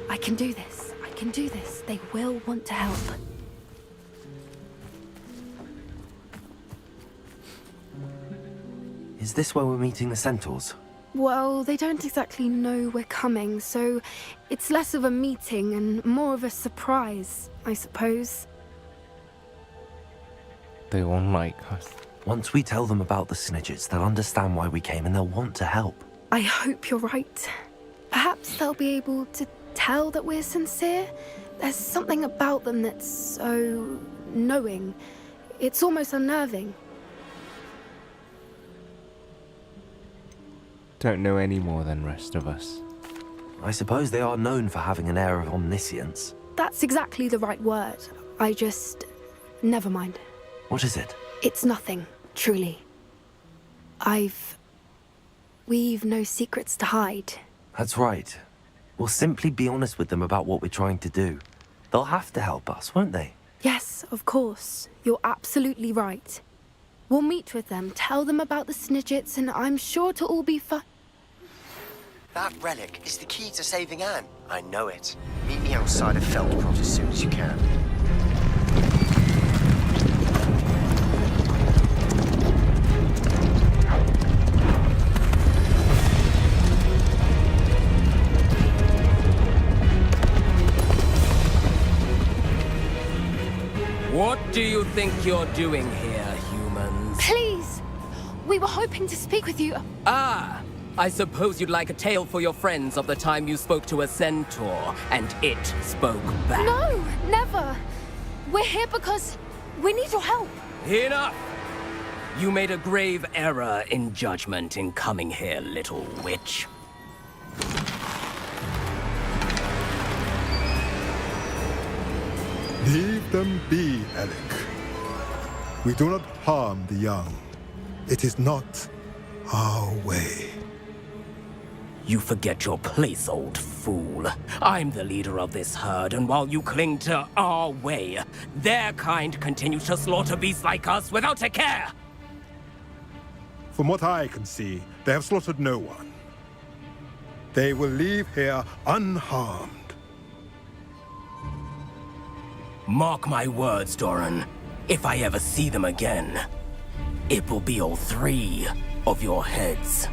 I can do this. I can do this. They will want to help.
Is this where we're meeting the centaurs?
Well, they don't exactly know we're coming, so it's less of a meeting and more of a surprise, I suppose.
They won't like us.
Once we tell them about the snidgets, they'll understand why we came and they'll want to help.
I hope you're right. Perhaps they'll be able to tell that we're sincere. There's something about them that's so knowing. It's almost unnerving.
Don't know any more than rest of us.
I suppose they are known for having an air of omniscience.
That's exactly the right word. I just... never mind.
What is it?
It's nothing, truly. We've no secrets to hide.
That's right. We'll simply be honest with them about what we're trying to do. They'll have to help us, won't they?
Yes, of course. You're absolutely right. We'll meet with them, tell them about the snidgets, and I'm sure to all be fine.
That relic is the key to saving Anne. I know it. Meet me outside of Feldprot as soon as you can.
What do you think you're doing here, humans?
Please! We were hoping to speak with you.
Ah! I suppose you'd like a tale for your friends of the time you spoke to a centaur, and it spoke back.
No! Never! We're here because we need your help.
Enough! You made a grave error in judgment in coming here, little witch.
Leave them be, Alec. We do not harm the young. It is not our way.
You forget your place, old fool. I'm the leader of this herd, and while you cling to our way, their kind continue to slaughter beasts like us without a care!
From what I can see, they have slaughtered no one. They will leave here unharmed.
Mark my words, Doran. If I ever see them again, it will be all 3 of your heads.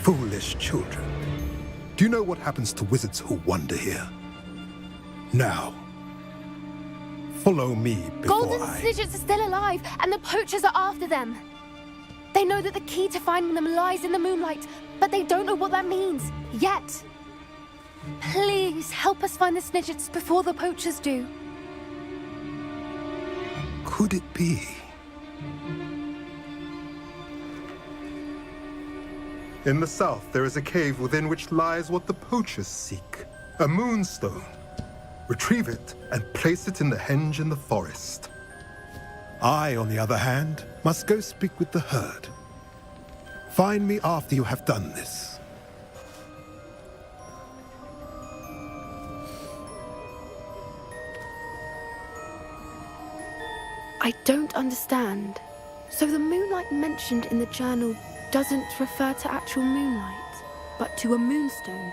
Foolish children. Do you know what happens to wizards who wander here? Now, follow me before
Golden snidgets are still alive, and the poachers are after them. They know that the key to finding them lies in the moonlight, but they don't know what that means, yet. Please, help us find the snidgets before the poachers do.
Could it be? In the south, there is a cave within which lies what the poachers seek. A moonstone. Retrieve it and place it in the henge in the forest. I, on the other hand, must go speak with the herd. Find me after you have done this.
I don't understand. So the moonlight mentioned in the journal doesn't refer to actual moonlight, but to a moonstone.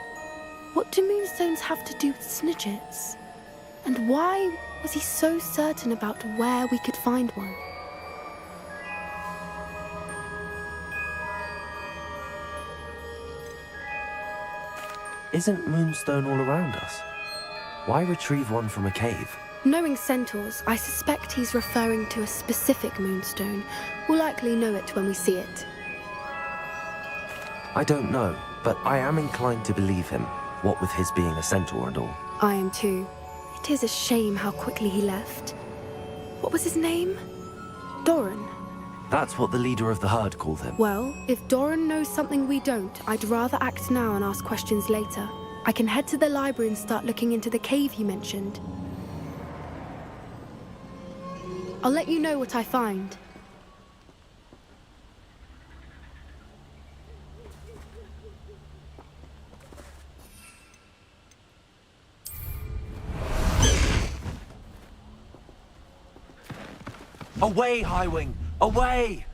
What do moonstones have to do with snidgets? And why was he so certain about where we could find one?
Isn't moonstone all around us? Why retrieve one from a cave?
Knowing centaurs, I suspect he's referring to a specific moonstone. We'll likely know it when we see it.
I don't know, but I am inclined to believe him, what with his being a centaur and all.
I am too. It is a shame how quickly he left. What was his name? Doran.
That's what the leader of the herd called him.
Well, if Doran knows something we don't, I'd rather act now and ask questions later. I can head to the library and start looking into the cave he mentioned. I'll let you know what I find.
Away, Highwing! Away!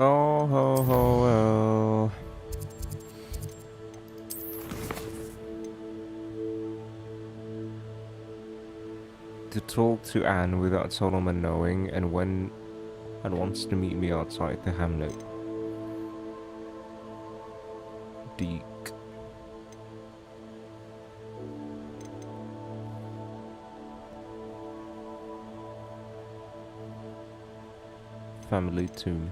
Oh ho ho oh. To talk to Anne without Solomon knowing, and wants to meet me outside the hamlet. Deek. Family tomb.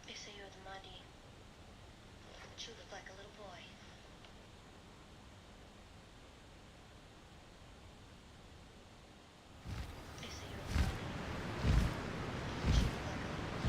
They say you're the muddy, but you look like a little boy. They say you're the muddy, but you look like a little boy.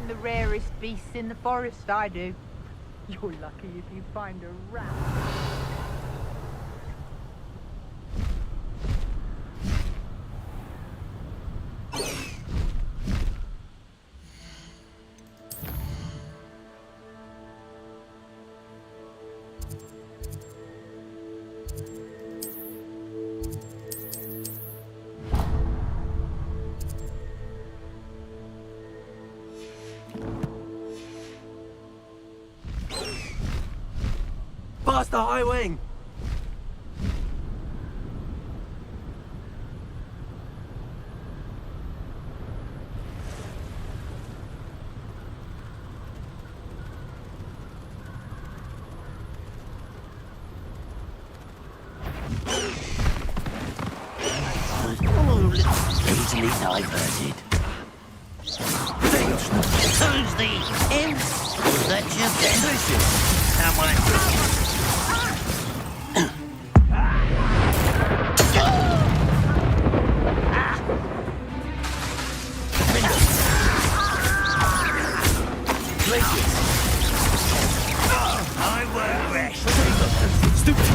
The rarest beasts in the forest, I do. You're lucky if you find a rat.
Past the high wing!
diverted. Who's the imp? Was that your dentist? I won't rest. Stupid.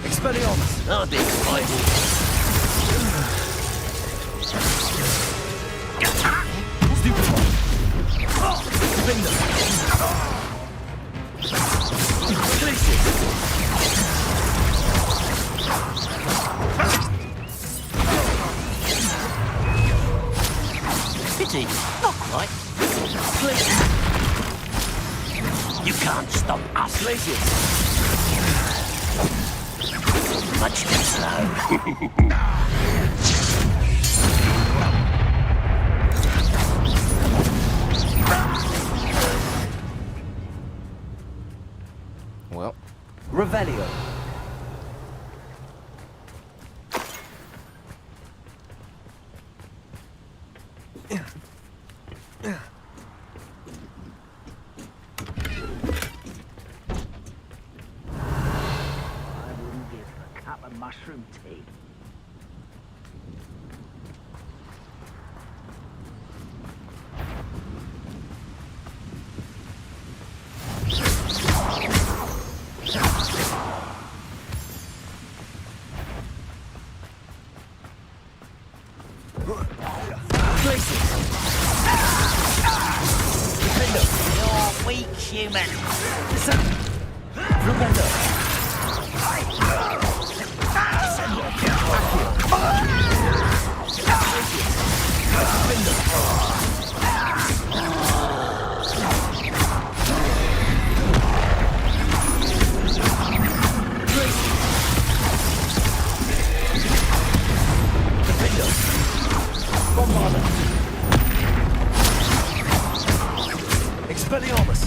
Expelliarmus.
I'll be excited.
Stupid one. Defender.
Pity, not quite. You can't stop us. Much too slow.
Well,
Revelio.
Mushroom tea. You're weak, human.
Expelliarmus.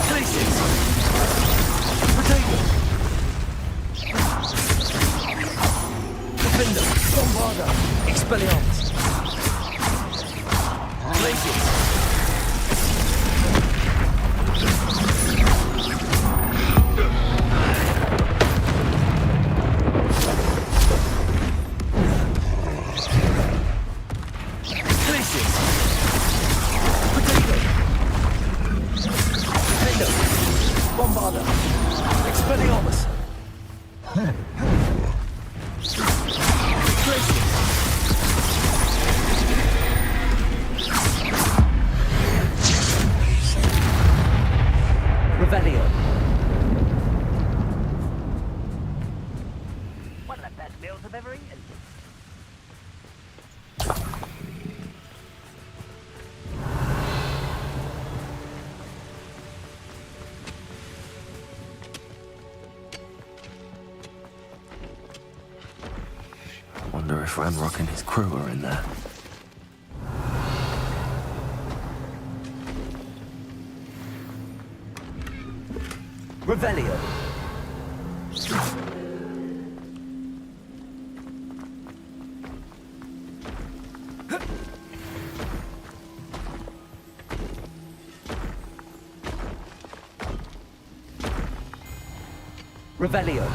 Glacius. Potato. Defender. Bombarda. Expelliarmus. Glacius. Expelliarmus! Revelio.
One of the best meals I've ever eaten.
Wonder if Ramrock and his crew are in there.
Revelio. Revelio.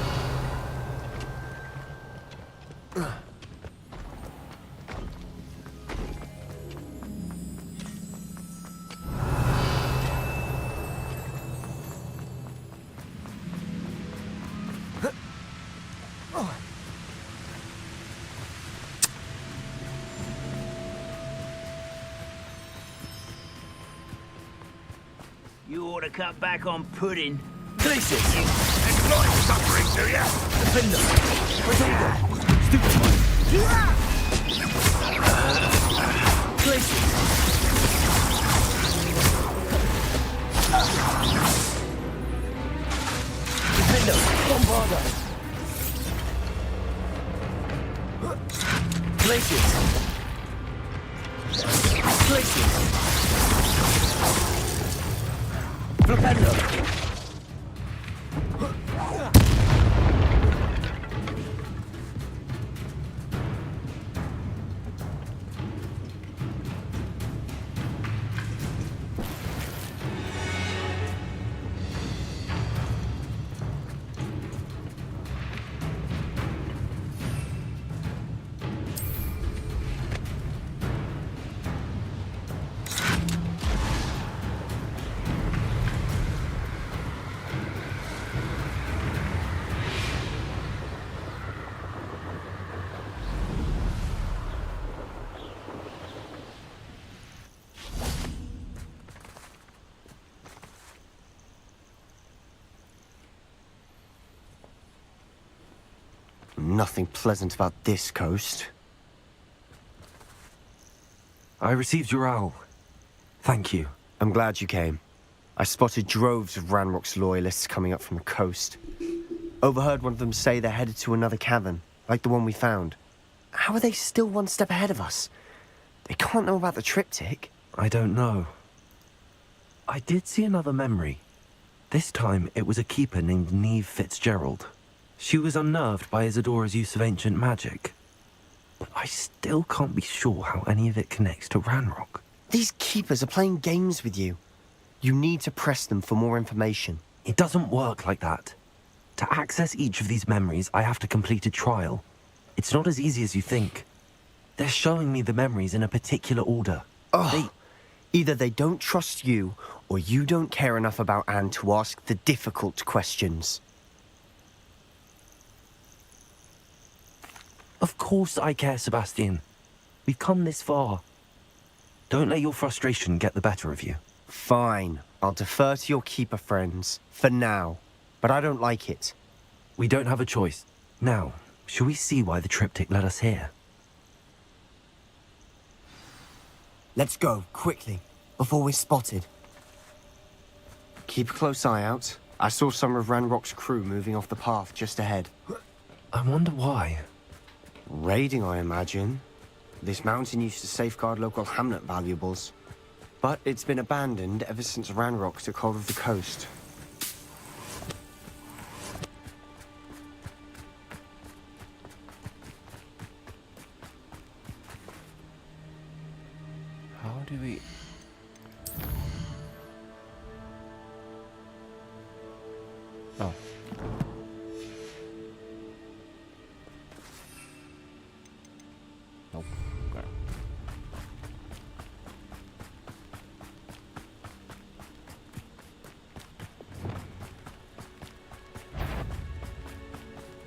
You ought to cut back on pudding.
Glacius.
You enjoy suffering, do ya?
Defender. Potato. Stupid one. Glacius. Defender. Bombarda. Glacius. Glacius. Flipendo.
Nothing pleasant about this coast.
I received your owl. Thank you.
I'm glad you came. I spotted droves of Ranrock's loyalists coming up from the coast. Overheard one of them say they're headed to another cavern, like the one we found. How are they still one step ahead of us? They can't know about the triptych.
I don't know. I did see another memory. This time, it was a keeper named Neve Fitzgerald. She was unnerved by Isadora's use of ancient magic. But I still can't be sure how any of it connects to Ranrock.
These keepers are playing games with you. You need to press them for more information.
It doesn't work like that. To access each of these memories, I have to complete a trial. It's not as easy as you think. They're showing me the memories in a particular order.
Either they don't trust you, or you don't care enough about Anne to ask the difficult questions.
Of course I care, Sebastian. We've come this far. Don't let your frustration get the better of you.
Fine. I'll defer to your keeper friends, for now. But I don't like it.
We don't have a choice. Now, shall we see why the triptych led us here?
Let's go, quickly, before we're spotted. Keep a close eye out. I saw some of Ranrock's crew moving off the path just ahead.
I wonder why.
Raiding, I imagine. This mountain used to safeguard local hamlet valuables. But it's been abandoned ever since Ranrock took hold of the coast.
How do we... Oh. Nope. Okay.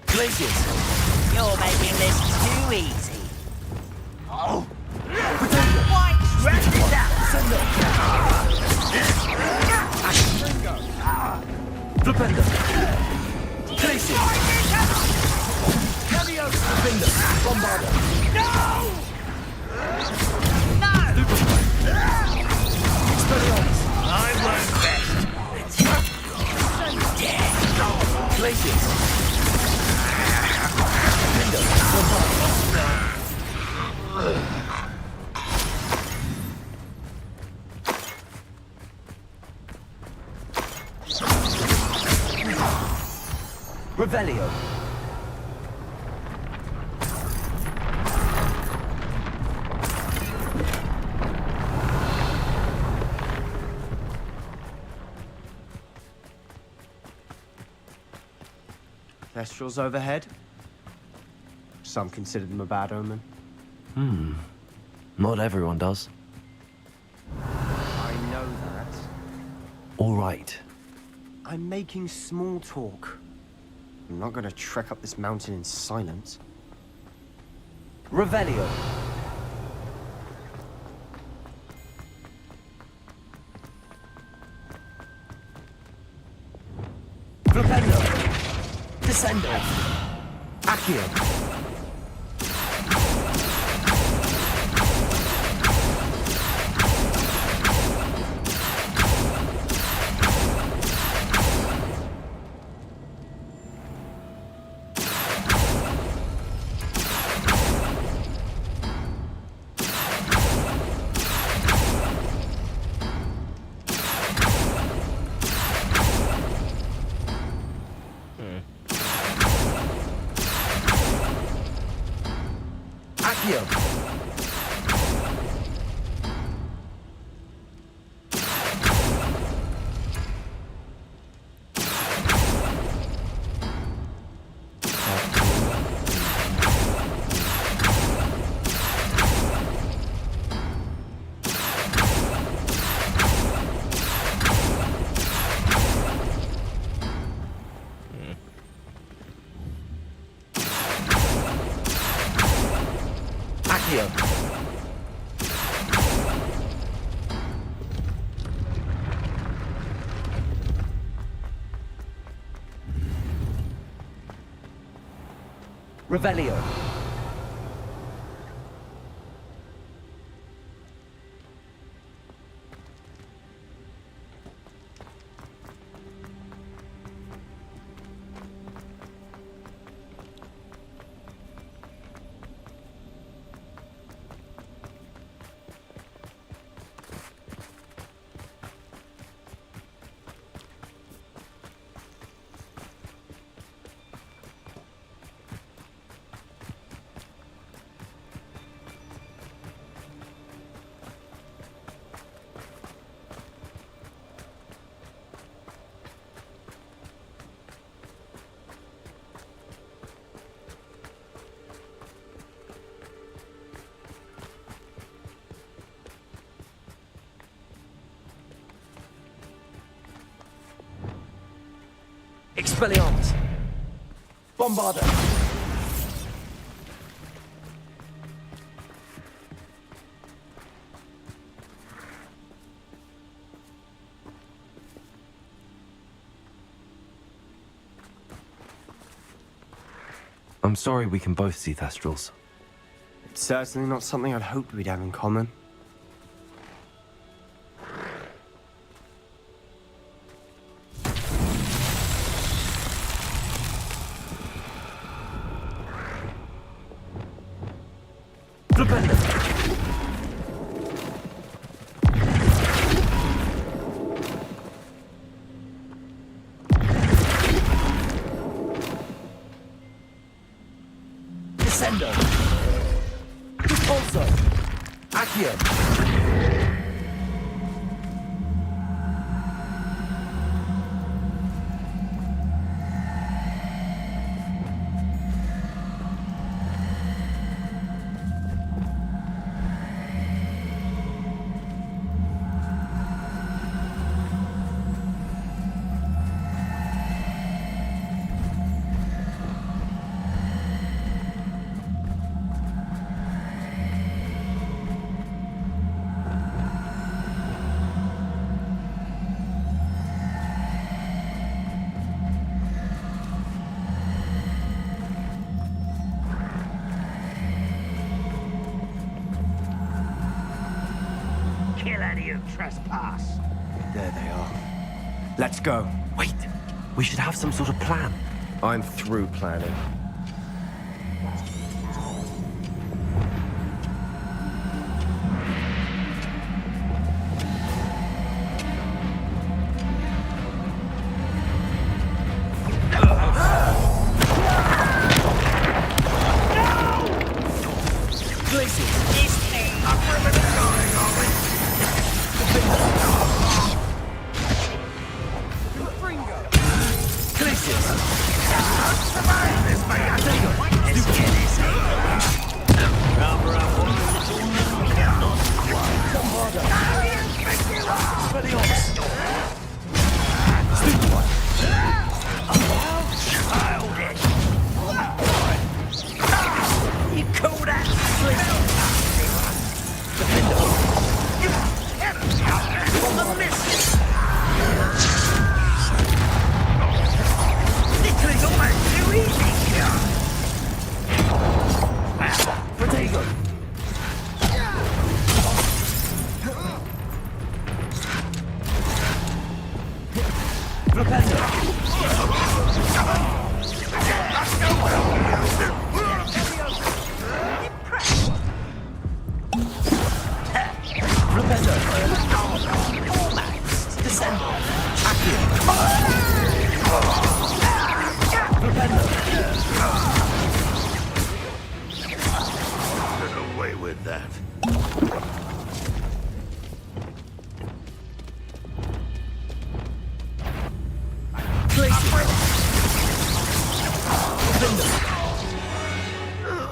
Glaciers! You're making this too easy. Oh! White! Wrap it up!
Flipendo! Glaciers!
Leviosa!
Flipendo! Bombarda!
No! No!
Expelliarmus!
I learned best.
Glaciers! Flipendo! Bombarda! Revelio.
Thestrals overhead. Some consider them a bad omen.
Not everyone does.
I know that.
All right.
I'm making small talk. I'm not going to trek up this mountain in silence.
Revelio. Flipendo. Descendo. Accio.
Revelio. Expelliarmus! Bombarda!
I'm sorry we can both see Thestrals.
It's certainly not something I'd hoped we'd have in common.
Descendo! Repulso! Accio!
Kill any who trespass.
There they are. Let's go.
Wait, we should have some sort of plan.
I'm through planning.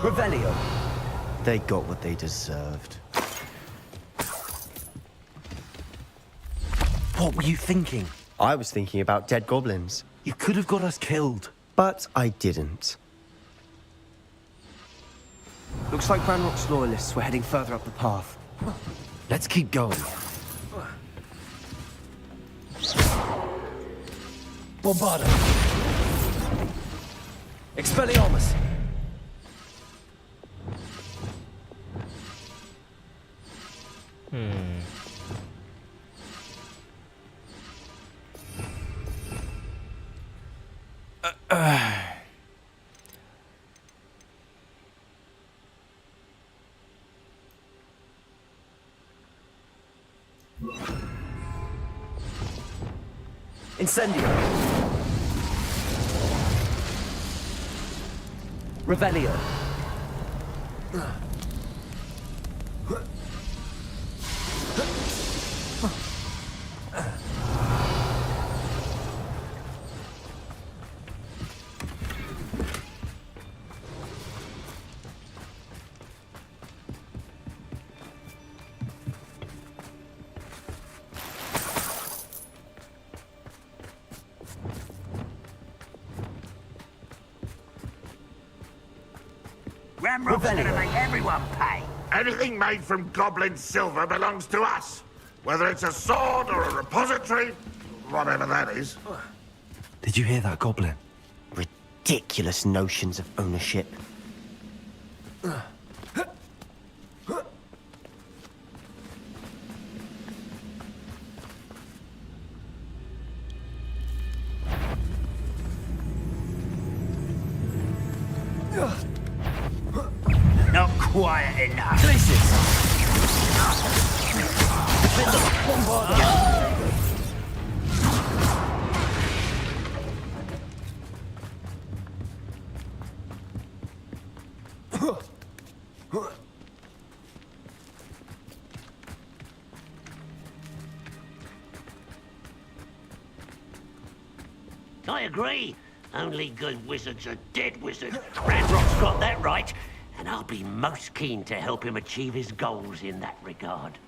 Revelio.
They got what they deserved.
What were you thinking?
I was thinking about dead goblins.
You could have got us killed.
But I didn't. Looks like Ranrock's loyalists were heading further up the path.
Let's keep going.
Bombarda. Expelliarmus. Incendio. Revelio.
Ramrock's gonna make everyone pay.
Anything made from goblin silver belongs to us. Whether it's a sword or a repository, whatever that is.
Did you hear that, Goblin?
Ridiculous notions of ownership.
Not quiet enough. I agree. Only good wizards are dead wizards. Ranrock's got that right, and I'll be most keen to help him achieve his goals in that regard.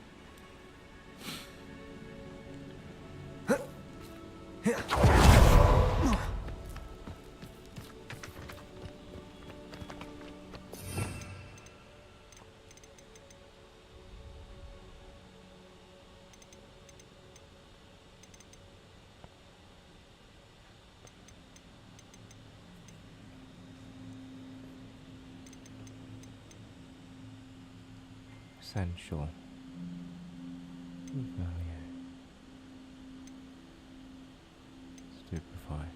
Essential. Value. Stupefy.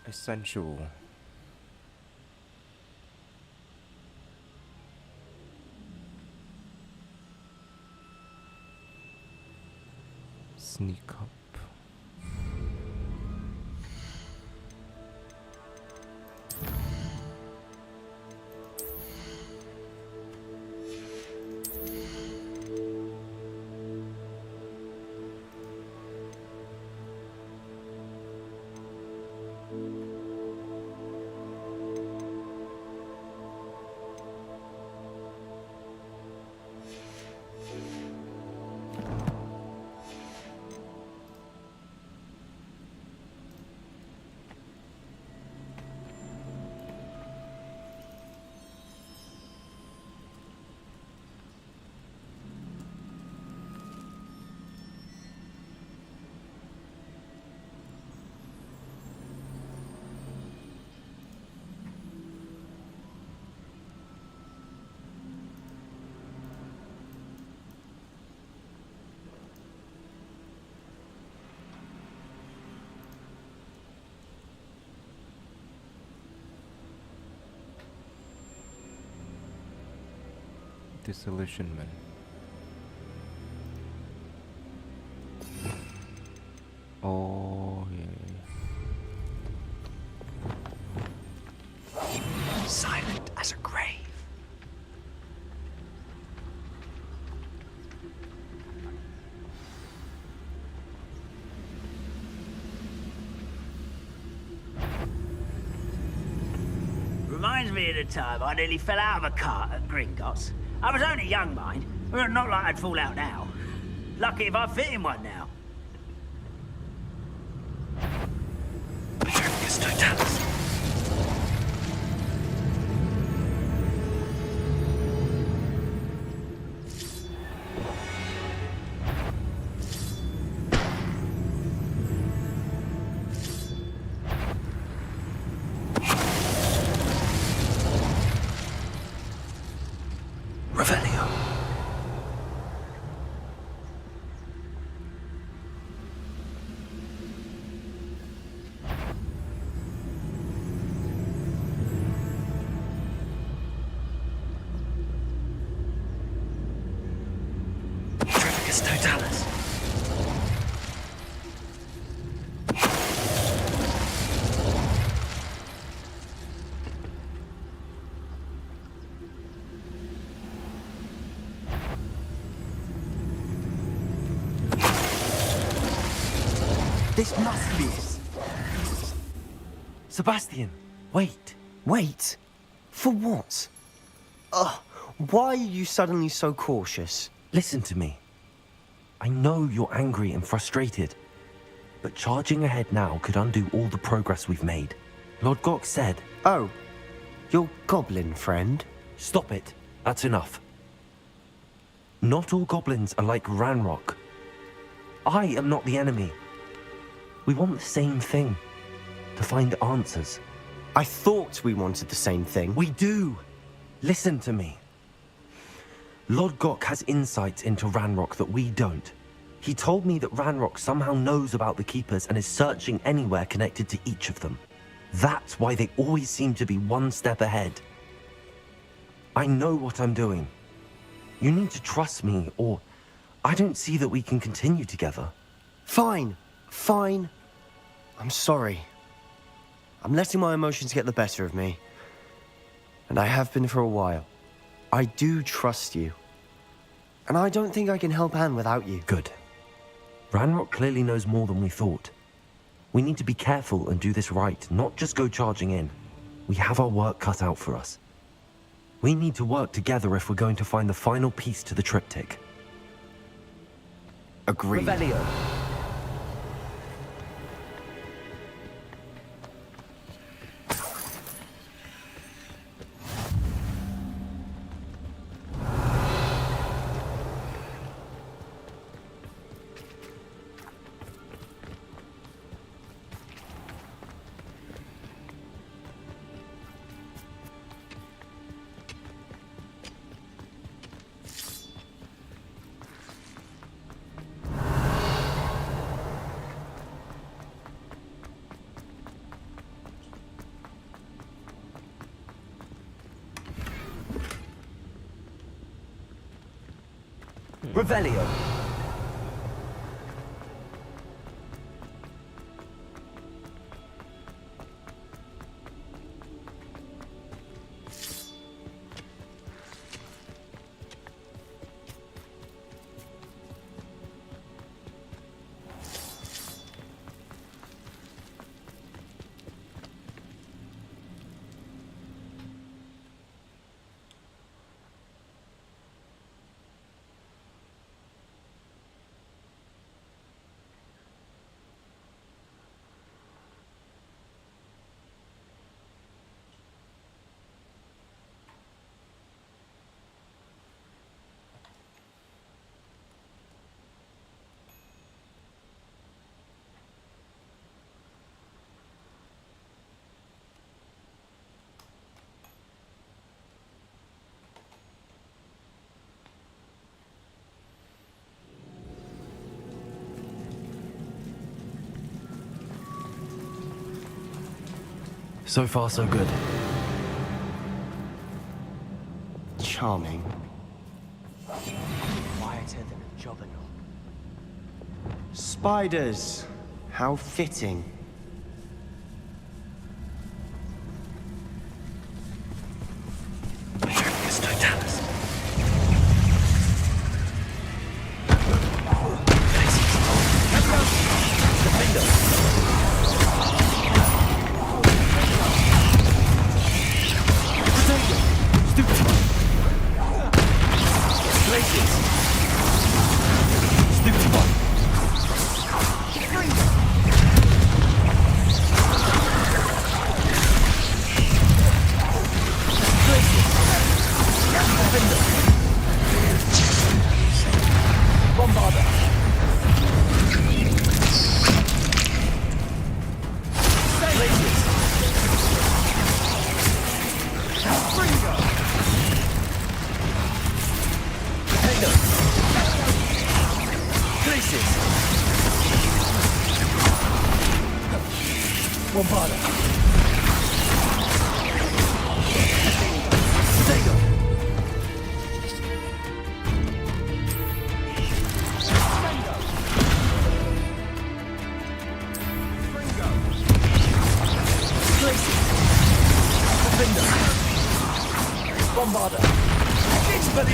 Essential. Sneak up. Disillusionment. Oh yeah.
Silent as a grave.
Reminds me of the time I nearly fell out of a cart at Gringotts. I was only young, mind. Well, not like I'd fall out now. Lucky if I fit in one now.
Vicus Totalis.
This must be it. Sebastian, wait.
Wait? For what? Why are you suddenly so cautious?
Listen to me. I know you're angry and frustrated, but charging ahead now could undo all the progress we've made. Lord Gok said...
Oh, your goblin friend?
Stop it. That's enough. Not all goblins are like Ranrock. I am not the enemy. We want the same thing. To find answers.
I thought we wanted the same thing.
We do. Listen to me. Lord Gok has insights into Ranrock that we don't. He told me that Ranrock somehow knows about the Keepers and is searching anywhere connected to each of them. That's why they always seem to be one step ahead. I know what I'm doing. You need to trust me, or I don't see that we can continue together.
Fine. Fine. I'm sorry. I'm letting my emotions get the better of me. And I have been for a while. I do trust you. And I don't think I can help Anne without you.
Good. Ranrock clearly knows more than we thought. We need to be careful and do this right, not just go charging in. We have our work cut out for us. We need to work together if we're going to find the final piece to the triptych.
Agreed.
Revelio. Revelio.
So far, so good.
Charming. Quieter than a jobberknock. Spiders. How fitting.
Vicus Totalis.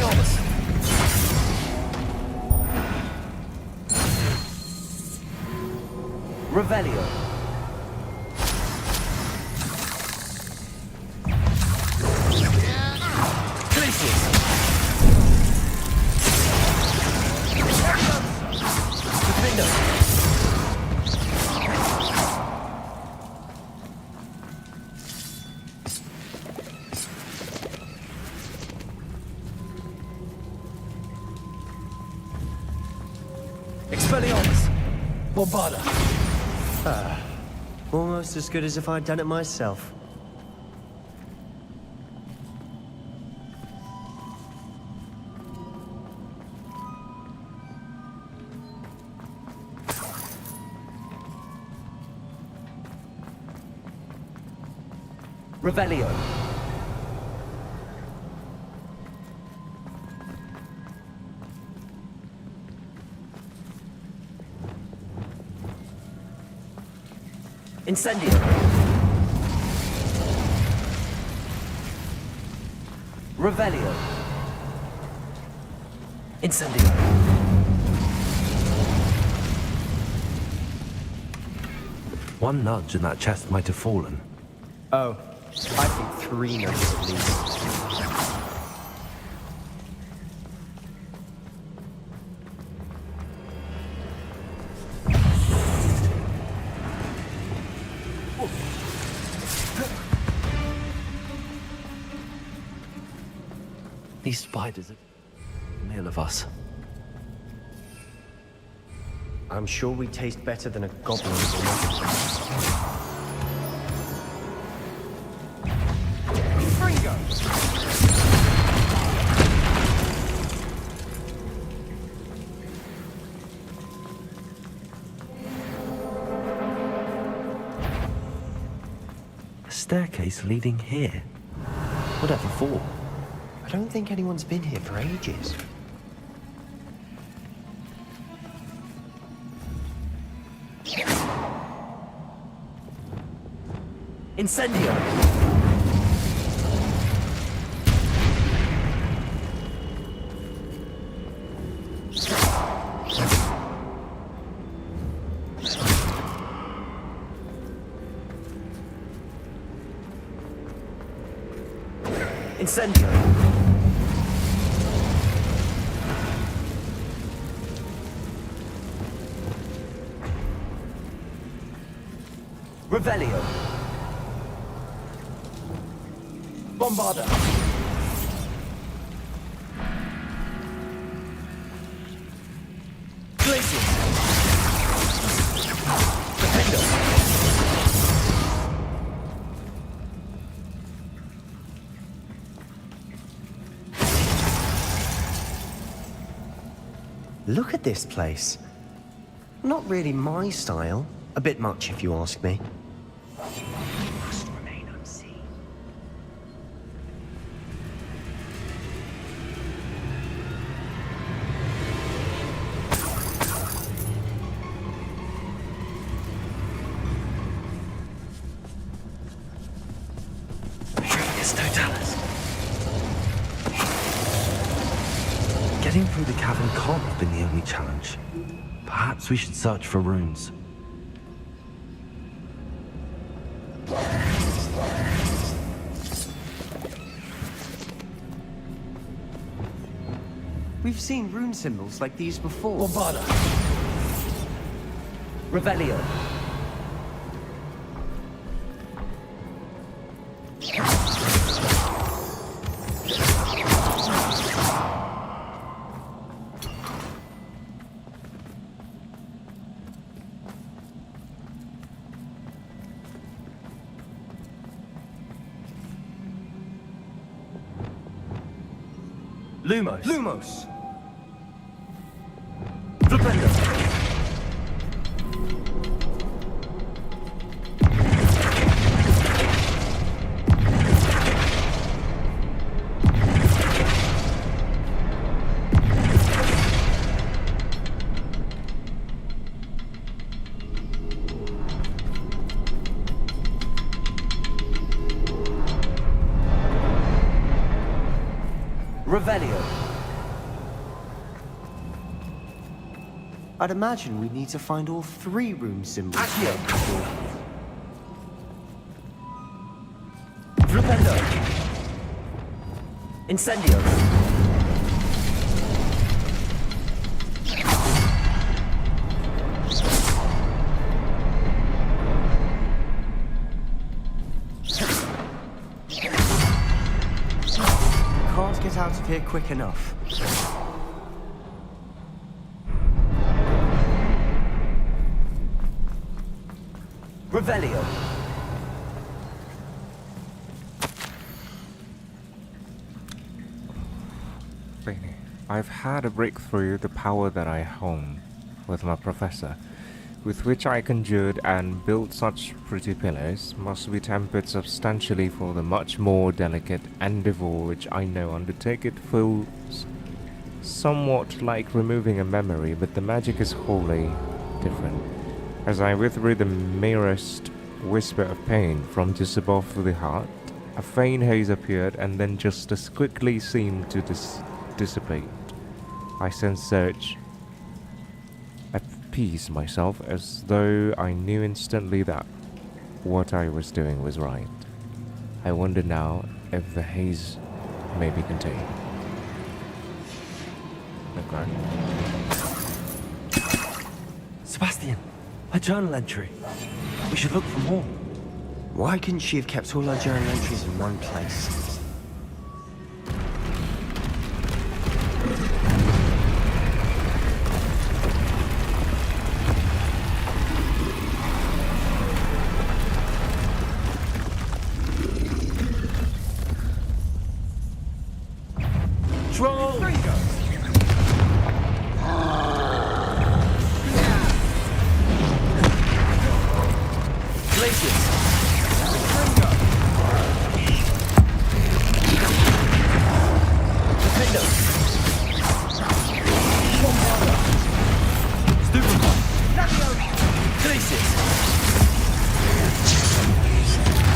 Expelliarmus! Revelio. Expelliarmus! Bombarda!
Almost as good as if I'd done it myself.
Revelio. Incendio. Revelio. Incendio.
One nudge and that chest might have fallen.
Oh, I think 3 nudges at least.
These spiders are meal of us.
I'm sure we taste better than a goblin.
Fringo!
A staircase leading here. Whatever for?
I don't think anyone's been here for ages.
Incendio! Incendio! Revelio. Bombarda. Glacius. Defender.
Look at this place. Not really my style. A bit much, if you ask me.
Must remain unseen.
Furious Totalis. Getting through the cavern can't have been the only challenge. Perhaps we should search for runes.
We've seen rune symbols like these before.
Bombarda. Revelio. Lumos.
Lumos!
Flipendo. Revelio.
I'd imagine we need to find all 3 room symbols.
Accio. Flipendo. Incendio.
Can't get out of here quick enough.
Revelio.
I've had a breakthrough the power that I hone with my professor, with which I conjured and built such pretty pillars, must be tempered substantially for the much more delicate endeavor which I now undertake. It feels somewhat like removing a memory, but the magic is wholly different. As I withdrew the merest whisper of pain from just above the heart, a faint haze appeared and then just as quickly seemed to dissipate. I sensed surge, appeased myself as though I knew instantly that what I was doing was right. I wonder now if the haze may be contained. Okay.
Sebastian, a journal entry. We should look for more. Why couldn't she have kept all her journal entries in one place?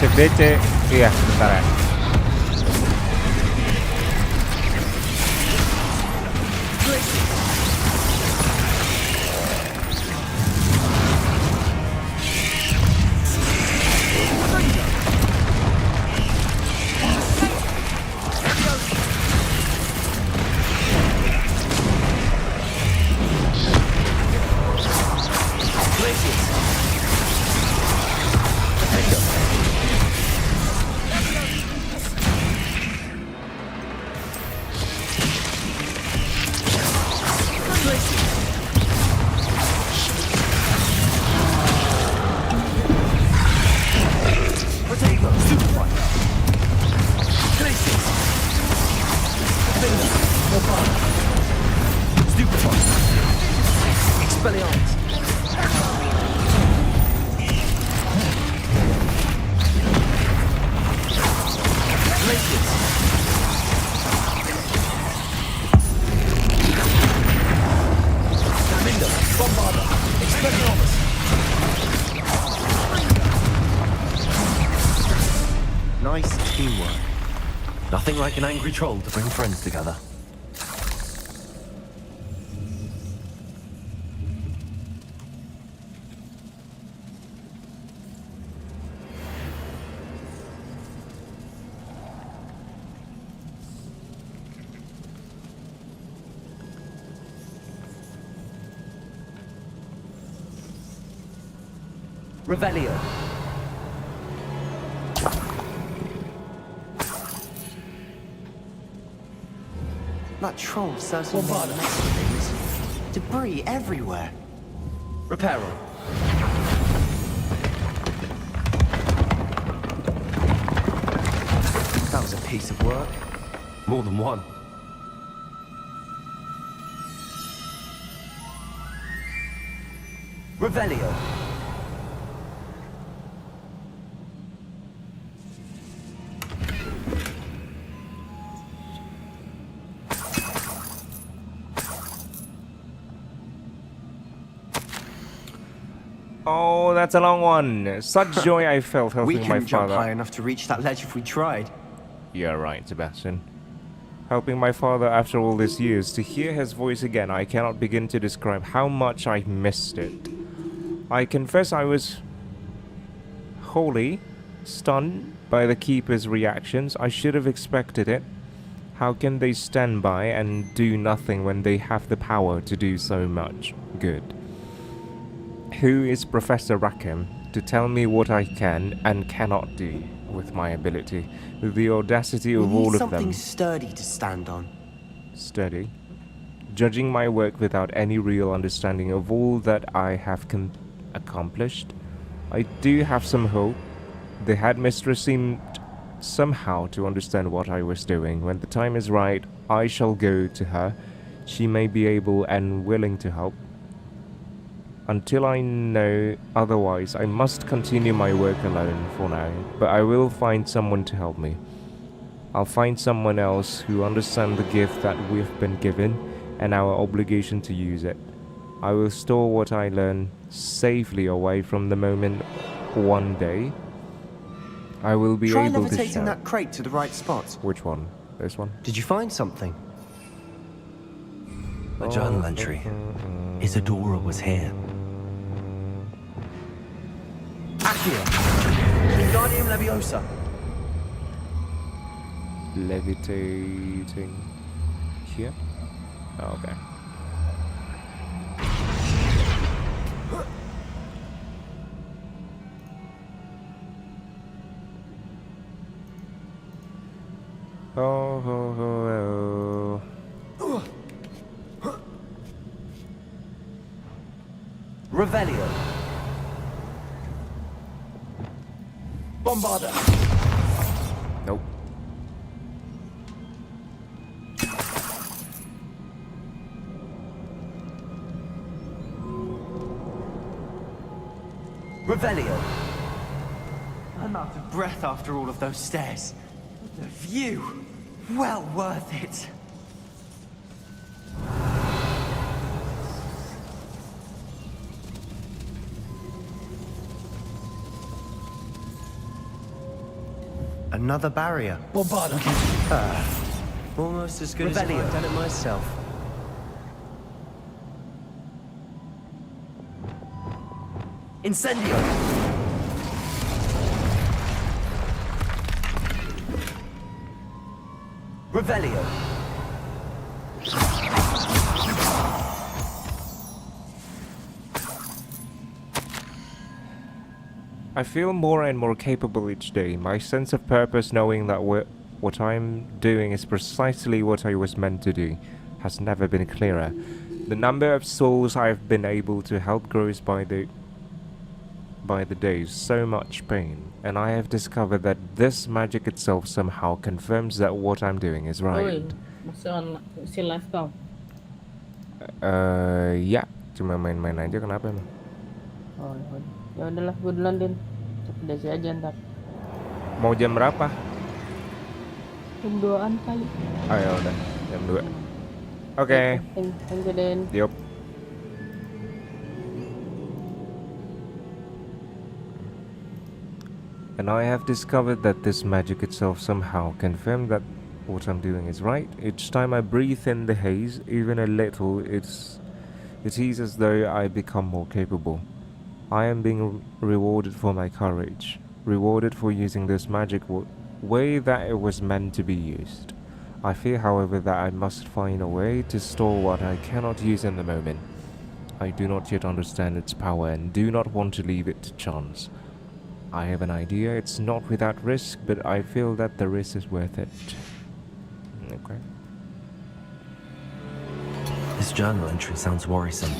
Cek DC, iya bentar ya.
Nice teamwork. Nothing like an angry troll to bring friends together.
Revelio.
That troll certainly made a mess of things. Debris everywhere.
Reparo.
That was a piece of work. More than one.
Revelio.
Oh, that's a long one. Such joy I felt helping
We
my
couldn't jump
father.
high enough to reach that ledge if we tried.
You're right, Sebastian. helping my father after all these years. To hear his voice again, I cannot begin to describe how much I missed it. I confess I was wholly stunned by the keeper's reactions. I should have expected it. How can they stand by and do nothing when they have the power to do so much good? Who is Professor Rackham to tell me what I can and cannot do with my ability, with the audacity of all of them?
Something sturdy to stand on.
Sturdy? Judging my work without any real understanding of all that I have accomplished? I do have some hope. The headmistress seemed somehow to understand what I was doing. When the time is right, I shall go to her. She may be able and willing to help. Until I know otherwise, I must continue my work alone for now, but I will find someone to help me. I'll find someone else who understands the gift that we've been given and our obligation to use it. I will store what I learn safely away from the moment one day I will be
Try
able to
levitating
shout.
that crate to the right spot.
Which one? This one?
Did you find something?
A journal entry. Isadora was here.
Accio! Wingardium Leviosa!
Levitating here? Oh, okay. Oh.
Revelio. Bombarda.
Nope.
Revelio.
I'm out of breath after all of those stairs. The view, well worth it. Another barrier.
Bombarda.
Almost as good as if I'd done it myself.
Incendio. Revelio.
I feel more and more capable each day. My sense of purpose, knowing that what I'm doing is precisely what I was meant to do, has never been clearer. The number of souls I've been able to help grows by the days. So much pain. And I have discovered that this magic itself somehow confirms that what I'm doing is right.
Masih live kau?
Ya, cuma main-main aja, kenapa emang?
Oh, ya udahlah, gue duluan Din. Cepet aja ntar.
Mau jam berapa?
Jam 2-an kali.
Oh ya udah, jam 2. Oke.
Thank you, Din.
Yup. And I have discovered that this magic itself somehow confirmed that what I'm doing is right. Each time I breathe in the haze, even a little, it is as though I become more capable. I am being rewarded for my courage, rewarded for using this magic way that it was meant to be used. I fear, however, that I must find a way to store what I cannot use in the moment. I do not yet understand its power and do not want to leave it to chance. I have an idea, it's not without risk, but I feel that the risk is worth it. Okay.
This journal entry sounds worrisome.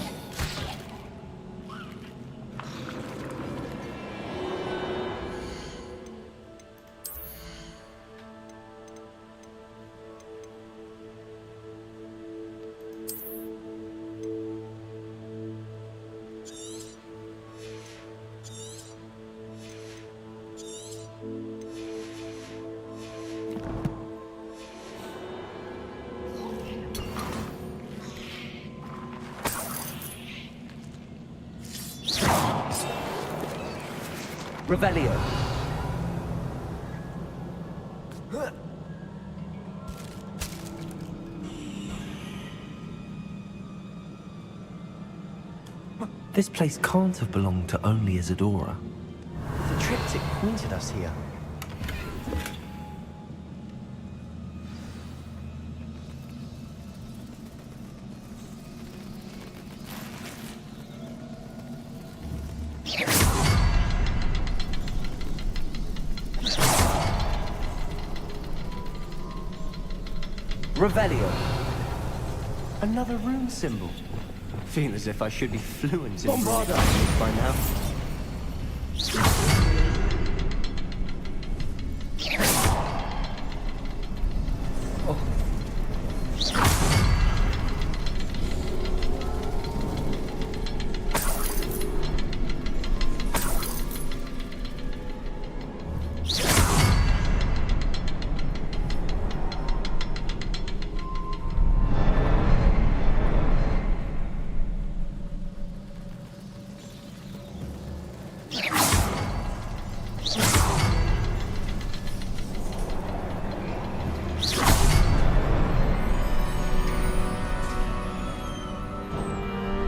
Revelio.
This place can't have belonged to only Isadora.
The triptych pointed us here.
Revelio.
Another rune symbol. Feel as if I should be fluent in
Bombarda.
runic by now.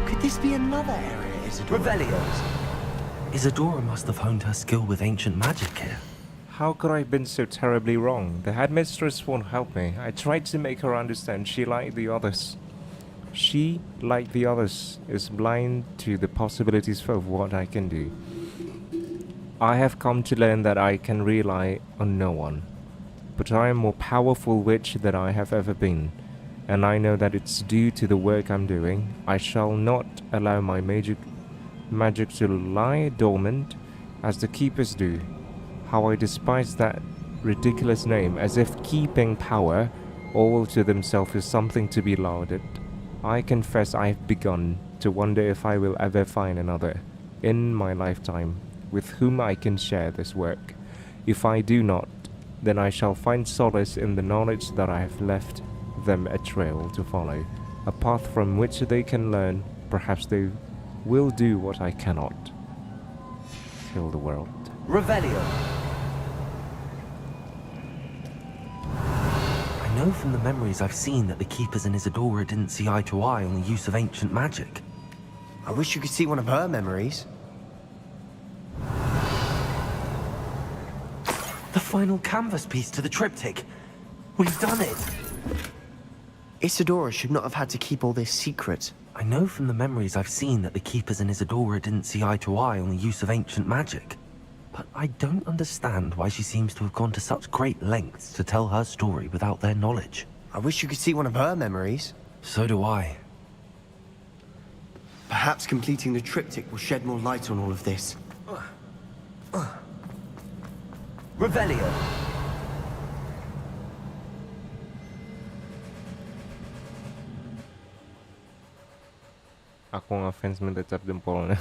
Could this be another area Isadora?
Revelios.
Isadora must have honed her skill with ancient magic here.
How could I have been so terribly wrong? The headmistress won't help me. I tried to make her understand she, like the others, is blind to the possibilities of what I can do. I have come to learn that I can rely on no one. But I am more powerful witch than I have ever been, and I know that it's due to the work I'm doing. I shall not allow my magic to lie dormant as the keepers do. How I despise that ridiculous name, as if keeping power all to themselves is something to be lauded. I confess I've begun to wonder if I will ever find another in my lifetime with whom I can share this work. If I do not, then I shall find solace in the knowledge that I have left them a trail to follow, a path from which they can learn. Perhaps they will do what I cannot. Kill the world.
Revelio.
I know from the memories I've seen that the Keepers and Isadora didn't see eye to eye on the use of ancient magic.
I wish you could see one of her memories.
The final canvas piece to the triptych. We've done it!
Isadora should not have had to keep all this secret.
I know from the memories I've seen that the Keepers and Isadora didn't see eye to eye on the use of ancient magic. But I don't understand why she seems to have gone to such great lengths to tell her story without their knowledge.
I wish you could see one of her memories.
So do I.
Perhaps completing the triptych will shed more light on all of this.
Revelio.
Aku ngefans minta cap jempolnya.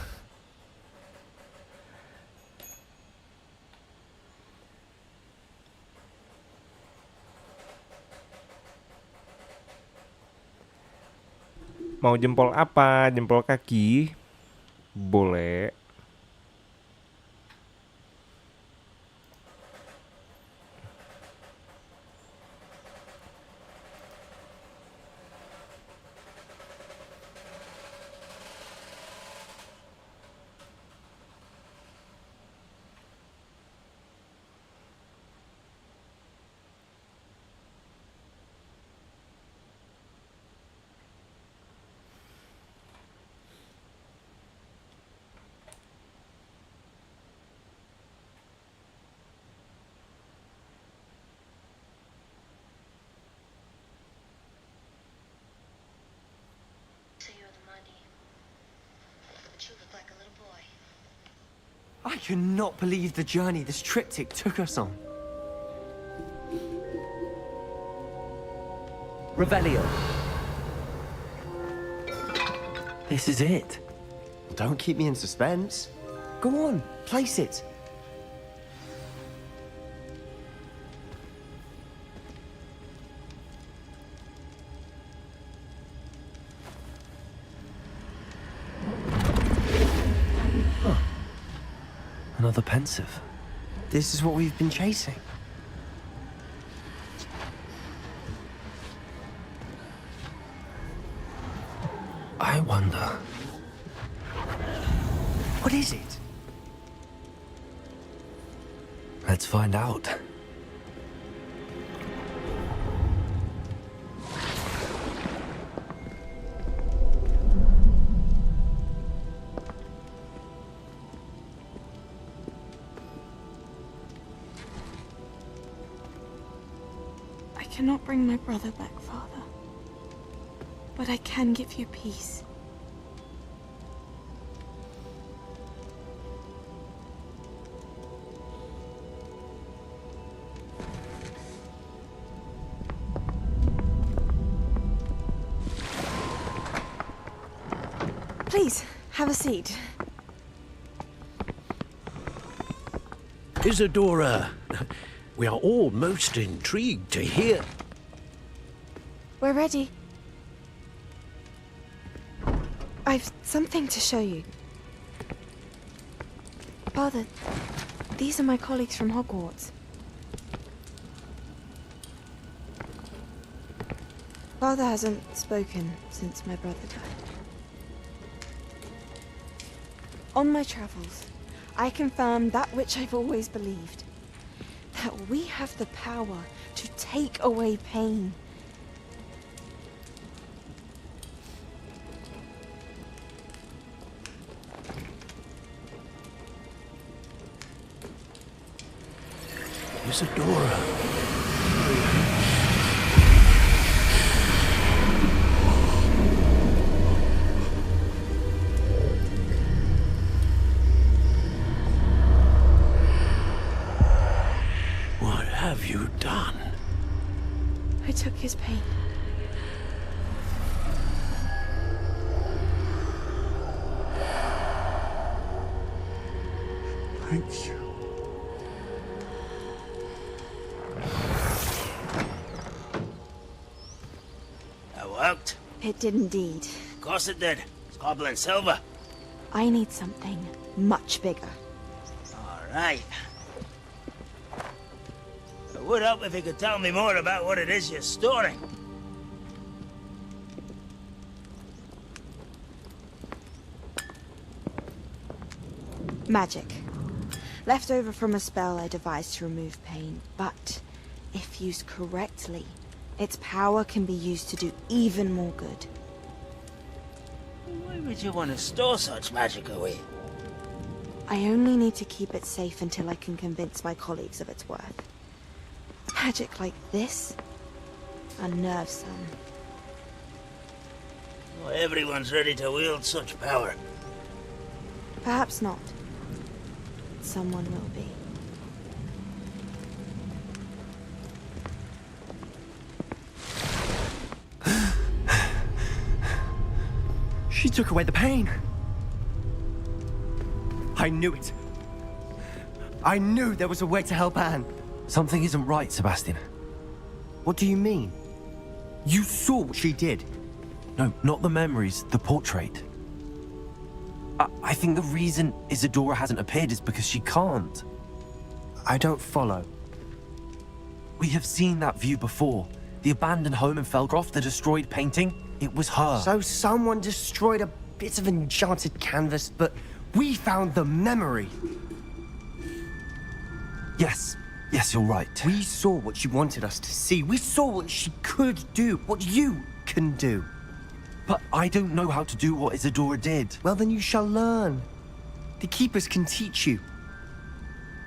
Mau jempol apa? Jempol kaki? Boleh.
I cannot believe the journey this triptych took us on.
Revelio.
This is it.
Don't keep me in suspense. Go on, place it.
Another pensive.
This is what we've been chasing.
I wonder.
What is it?
Let's find out.
I cannot bring my brother back, Father. But I can give you peace. Please, have a seat.
Isadora, we are all most intrigued to hear.
We're ready. I've something to show you. Father, these are my colleagues from Hogwarts. Father hasn't spoken since my brother died. On my travels, I confirmed that which I've always believed. That we have the power to take away pain.
Isadora. What have you done?
I took his pain.
Thank you.
That worked?
It did indeed.
Of course it did. It's copper and silver.
I need something much bigger.
All right. It would help if you could tell me more about what it is you're storing.
Magic. Left over from a spell I devised to remove pain, but if used correctly, its power can be used to do even more good.
Why would you want to store such magic away?
I only need to keep it safe until I can convince my colleagues of its worth. Magic like this unnerves some.
Not everyone's ready to wield such power.
Perhaps not. Someone will be.
She took away the pain. I knew it. I knew there was a way to help Anne.
Something isn't right, Sebastian.
What do you mean? You saw what she did.
No, not the memories, the portrait. I think the reason Isadora hasn't appeared is because she can't.
I don't follow.
We have seen that view before. The abandoned home in Felgroth, the destroyed painting. It was her.
So someone destroyed a bit of enchanted canvas, but we found the memory.
Yes, you're right.
We saw what she wanted us to see. We saw what she could do, what you can do.
But I don't know how to do what Isadora did.
Well, then you shall learn. The Keepers can teach you.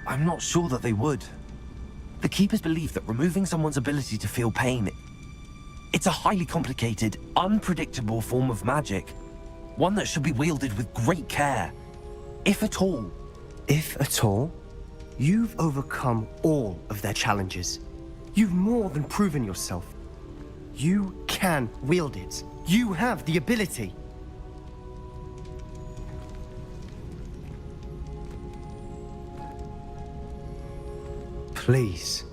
I'm not sure that they would. The Keepers believe that removing someone's ability to feel pain, it's a highly complicated, unpredictable form of magic. One that should be wielded with great care. If at all.
If at all? You've overcome all of their challenges. You've more than proven yourself. You can wield it. You have the ability. Please,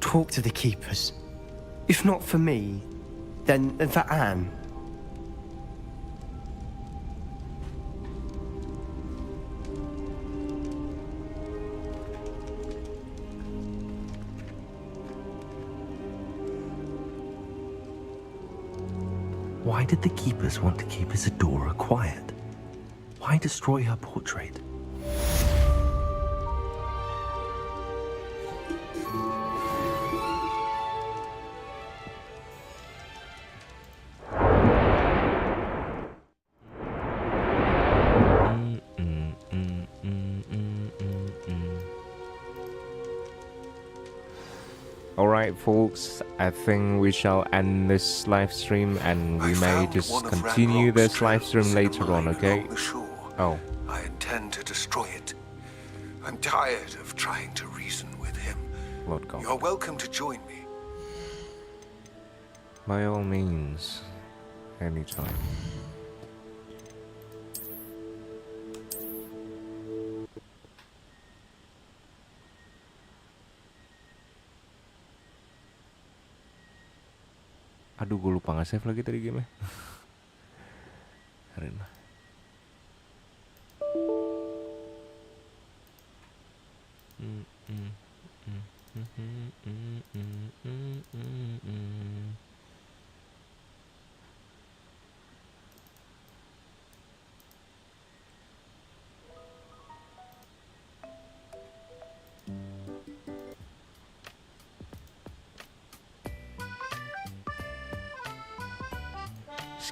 talk to the Keepers. If not for me, then for Anne.
Why did the Keepers want to keep Isadora quiet? Why destroy her portrait?
Alright folks, I think we shall end this live stream and we may just continue this live stream later on, okay? Oh.
I intend to destroy it. I'm tired of trying to reason with him.
Lord God.
You're welcome to join me.
By all means, anytime. Aduh, gue lupa nge-save lagi tadi game-nya. Karena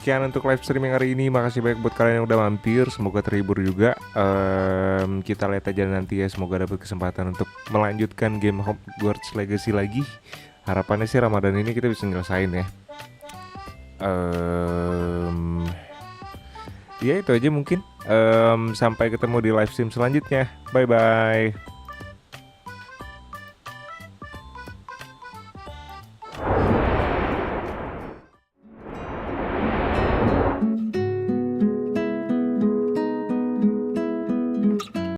sekian untuk live streaming hari ini. Makasih banyak buat kalian yang udah mampir. Semoga terhibur juga. Kita lihat aja nanti ya. Semoga dapat kesempatan untuk melanjutkan game Hogwarts Legacy lagi. Harapannya sih Ramadan ini kita bisa nyelesain ya. Ya itu aja mungkin. Sampai ketemu di live stream selanjutnya. Bye bye.